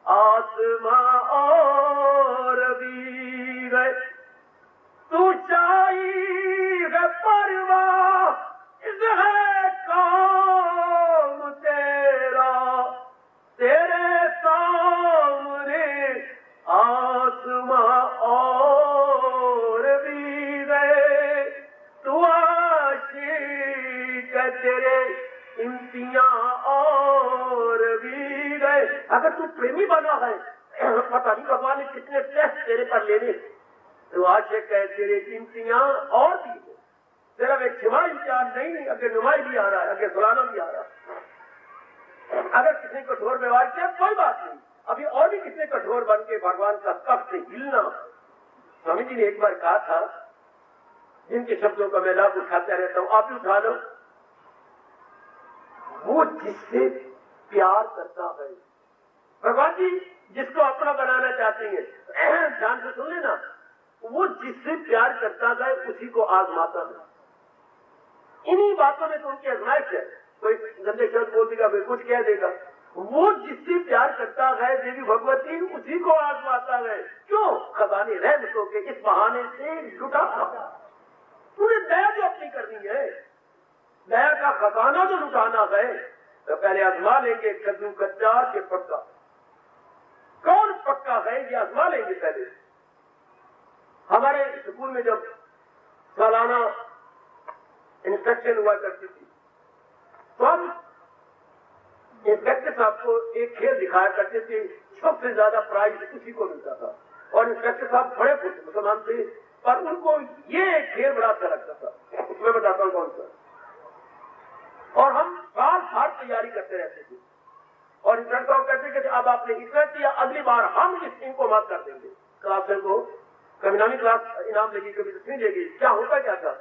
Speaker 1: आसमां और भी गए। तू चाहिए है परवाह है काम तेरा, तेरे सामने आसमां और भी गए। तू आशिक तेरे इम्तिहान और भी गए। अगर तू प्रेमी बना है, पता नहीं भगवान ने कितने टेस्ट तेरे पर लेने, तो आशिक है तेरे इम्तिहान और भी है। तेरा वे छिमा इम्तिहान नहीं, अगे नुमाई भी आ रहा है, अगे सुलाना भी आ रहा है। अगर किसी कठोर व्यवहार किया कोई बात नहीं, अभी और भी कितने कठोर बन के भगवान का कफ से हिलना। स्वामी जी ने एक बार कहा था, जिनके शब्दों का मैं लाभ उठाता रहता हूं, आप भी उठा लो। वो जिससे प्यार करता है, भगवान जी जिसको अपना बनाना चाहते हैं, ध्यान से सुन लेना, वो जिससे प्यार करता है उसी को आजमाता है। इन्हीं बातों में तो उनकी आजमाइश है। कोई गंदे शब्द बोल देगा, कोई कुछ कह देगा। वो जिससे प्यार करता है देवी भगवती उसी को आजमाता है। क्यों? खजाने रहमतों के इस बहाने से लुटाता। पूरी दया जो अपनी करनी है, दया का खजाना जो लुटाना है, तो पहले आजमा लेंगे कद्दू कच्चा के पक्का। कौन पक्का है ये आजमा लेंगे पहले। हमारे स्कूल में जब सालाना इंस्ट्रक्शन हुआ करती थी, तो हम इंस्पेक्टर साहब को एक खेल दिखाया करते थे, सबसे ज्यादा प्राइज उसी को मिलता था। और इंस्पेक्टर साहब बड़े खुश मुसलमान थे, पर उनको ये खेल बड़ा अच्छा लगता था। मैं बताता हूँ कौन सा। और हम साल भर तैयारी करते रहते थे, और इंस्पेक्टर साहब कहते कि अब आपने इतना किया, अगली बार हम इस इनको माफ कर देंगे। क्लास को कभी नामी क्लास इनाम लेगी, कभी दसवीं लेगी। क्या होता क्या था,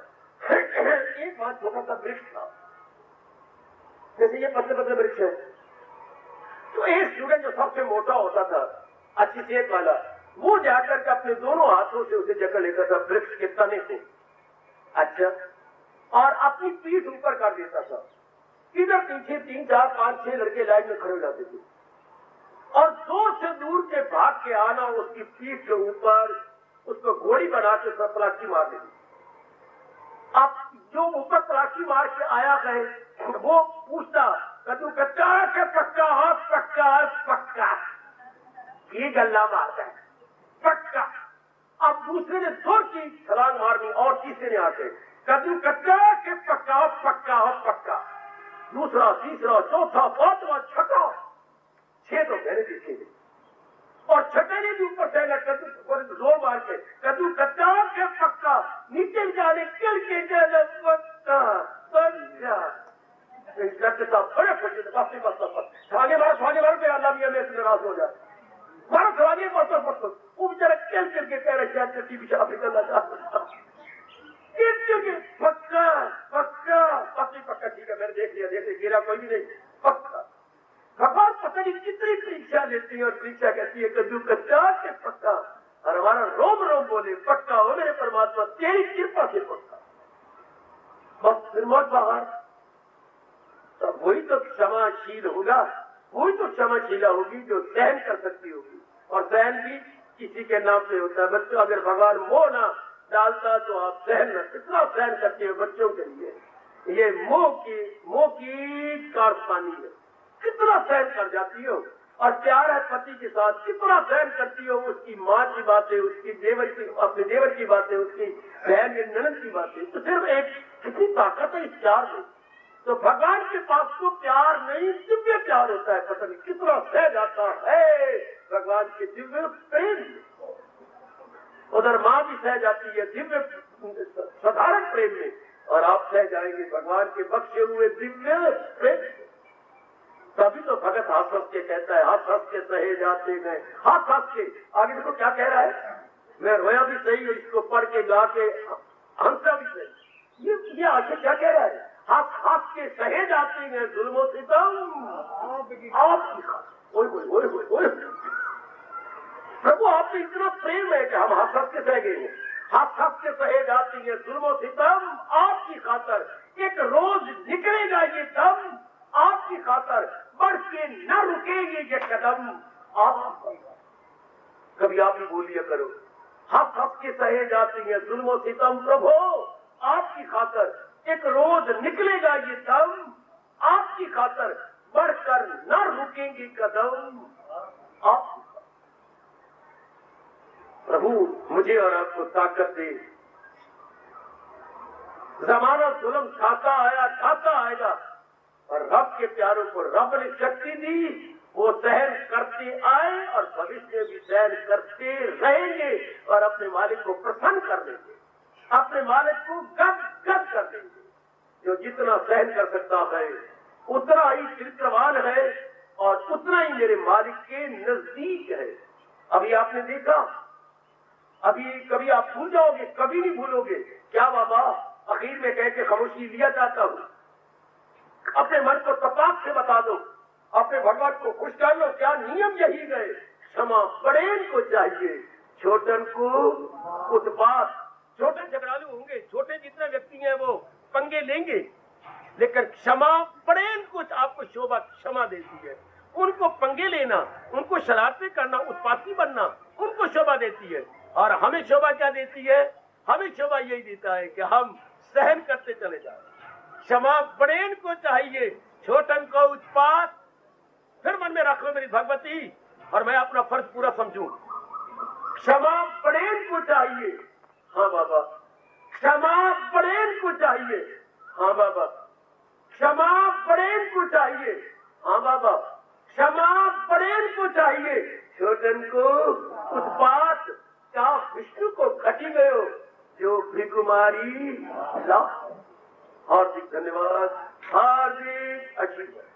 Speaker 1: एक बार छोटा सा वृक्ष था, जैसे ये पतले पतले वृक्ष है, तो एक स्टूडेंट जो सबसे मोटा होता था, अच्छी सेहत वाला, वो जाकर के अपने दोनों हाथों से उसे जकड़ लेता था वृक्ष के तने को। अच्छा, और अपनी पीठ ऊपर कर देता था। इधर पीछे 3, 4, 5, 6 लड़के लाइन में खड़े हो जाते थे, और दूर से दूर के भाग के आना उसकी पीठ के ऊपर, उसको घोड़ी बना के तलाशी मार देती। अब जो ऊपर तलाशी मार के आया है, वो पूछता कद्दू कच्चा के पक्का है, पक्का है, पक्का। ये गल्ला मारता है, पक्का। अब दूसरे ने जोर की छलांग मारनी, और तीसरे ने आके कद्दू कच्चा के पक्का, पक्का है, पक्का। दूसरा, तीसरा, चौथा, पांचवा, छठा, 6 तो कहने पीछे, और छठे ने भी ऊपर से कद्दू जोर मार के कद्दू कच्चा के पक्का, नीचे जाने कल के पक्का पक्का। इंस्पेक्टर साहब बड़े खुशी थे, बस आगे मारो पे अल्लाह मियां में नाराज हो जाए, मारो आगे पड़तो। वो बेचारा कल करके कह रहे शायद से टीवी से निकलना चाहता, पक्का पक्का पक्का। ठीक है, मैंने देख लिया, गिरा कोई भी नहीं, पक्का। भगवान पता नहीं कितनी परीक्षा लेती है, और परीक्षा कहती है कद्दू कच्चा के पक्का, और हमारा रोम रोम बोले पक्का हो मेरे परमात्मा, तेरी कृपा से पक्का। बस फिर मौत बाहर। तो वही तो क्षमाशील होगा, वही तो क्षमाशीला होगी जो सहन कर सकती होगी, और सहन भी किसी के नाम से होता है। बच्चों, अगर भगवान मोह ना डालता तो आप सहन न, कितना सहन करते हो बच्चों के लिए। ये मोह की कारस्तानी है, कितना सहन कर जाती हो। और प्यार है पति के साथ, कितना सहन करती हो उसकी माँ की बातें, उसकी देवर की, अपने देवर की बातें, उसकी बहन या ननद की बातें, तो सिर्फ एक कितनी ताकत है इस प्यार में। तो भगवान के पास तो प्यार नहीं, दिव्य प्यार होता है, पता नहीं कितना सह जाता है भगवान के दिव्य प्रेम। उधर माँ भी सह जाती है दिव्य साधारण प्रेम में, और आप सह जाएंगे भगवान के बख्शे हुए दिव्य प्रेम। तभी तो भगत हाथ हंस के कहता है, हाथ हंस के सहे जाते गए, हाथ हंस के। आगे देखो क्या कह रहा है, मैं रोया भी सही, इसको पढ़ के गा के हंसा भी सही। ये आगे क्या कह रहा है, हाथ हाथ के सहे जाते हैं जुल्मों सितम आपकी खातिर। प्रभु आप में इतना प्रेम है कि हम हाथ हंस के सह गए, हाथ हंस के सहे जाती है जुल्मों सितम आपकी खातर। एक रोज निकलेगा ये दम आपकी खातर, बढ़ के न रुकेगी ये कदम आपकी। कभी आप ही बोलिए करो, हाथ हंस के सहे जाती है जुल्मों सितम प्रभु आपकी खातर, एक रोज निकलेगा ये दम आपकी खातर, बढ़कर न रुकेंगी कदम आप। प्रभु मुझे और आपको ताकत दे। जमाना जुल्म खाता आया, खाता आएगा, और रब के प्यारों को रब ने शक्ति दी, वो सहन करते आए और भविष्य में भी सहन करते रहेंगे, और अपने मालिक को प्रसन्न कर देंगे, अपने मालिक को गद गद कर देंगे। जो जितना सहन कर सकता है उतना ही चरित्रवान है, और उतना ही मेरे मालिक के नजदीक है। अभी आपने देखा, अभी कभी आप भूल जाओगे, कभी नहीं भूलोगे। क्या बाबा आखिर में कह के खामोशी लिया जाता हूं, अपने मन को तपाक से बता दो, अपने भगवान को खुश कर लो। क्या नियम यही गए, क्षमा बड़ेन को चाहिए, छोटन को उत्पात। छोटे झगड़ालू होंगे, छोटे जितने व्यक्ति हैं वो पंगे लेंगे, लेकिन क्षमा बड़ेन को आपको शोभा क्षमा देती है। उनको पंगे लेना, उनको शरारतें करना, उत्पाती बनना उनको शोभा देती है। और हमें शोभा क्या देती है, हमें शोभा यही देता है कि हम सहन करते चले जाए। क्षमा बड़ेन को चाहिए, छोटन को उत्पात। फिर मन में रख लो मेरी भगवती, और मैं अपना फर्ज पूरा समझूं। क्षमा बड़ेन को चाहिए, हाँ बाबा, क्षमा बड़ेन को चाहिए, हाँ बाबा, क्षमा बड़ेन को चाहिए, हाँ बाबा, क्षमा बड़ेन को चाहिए, छोटन को उत्पात। क्या विष्णु को घटी गयो जो भिकुमारी ला। हार्दिक धन्यवाद, हार्दिक आशीर्वाद।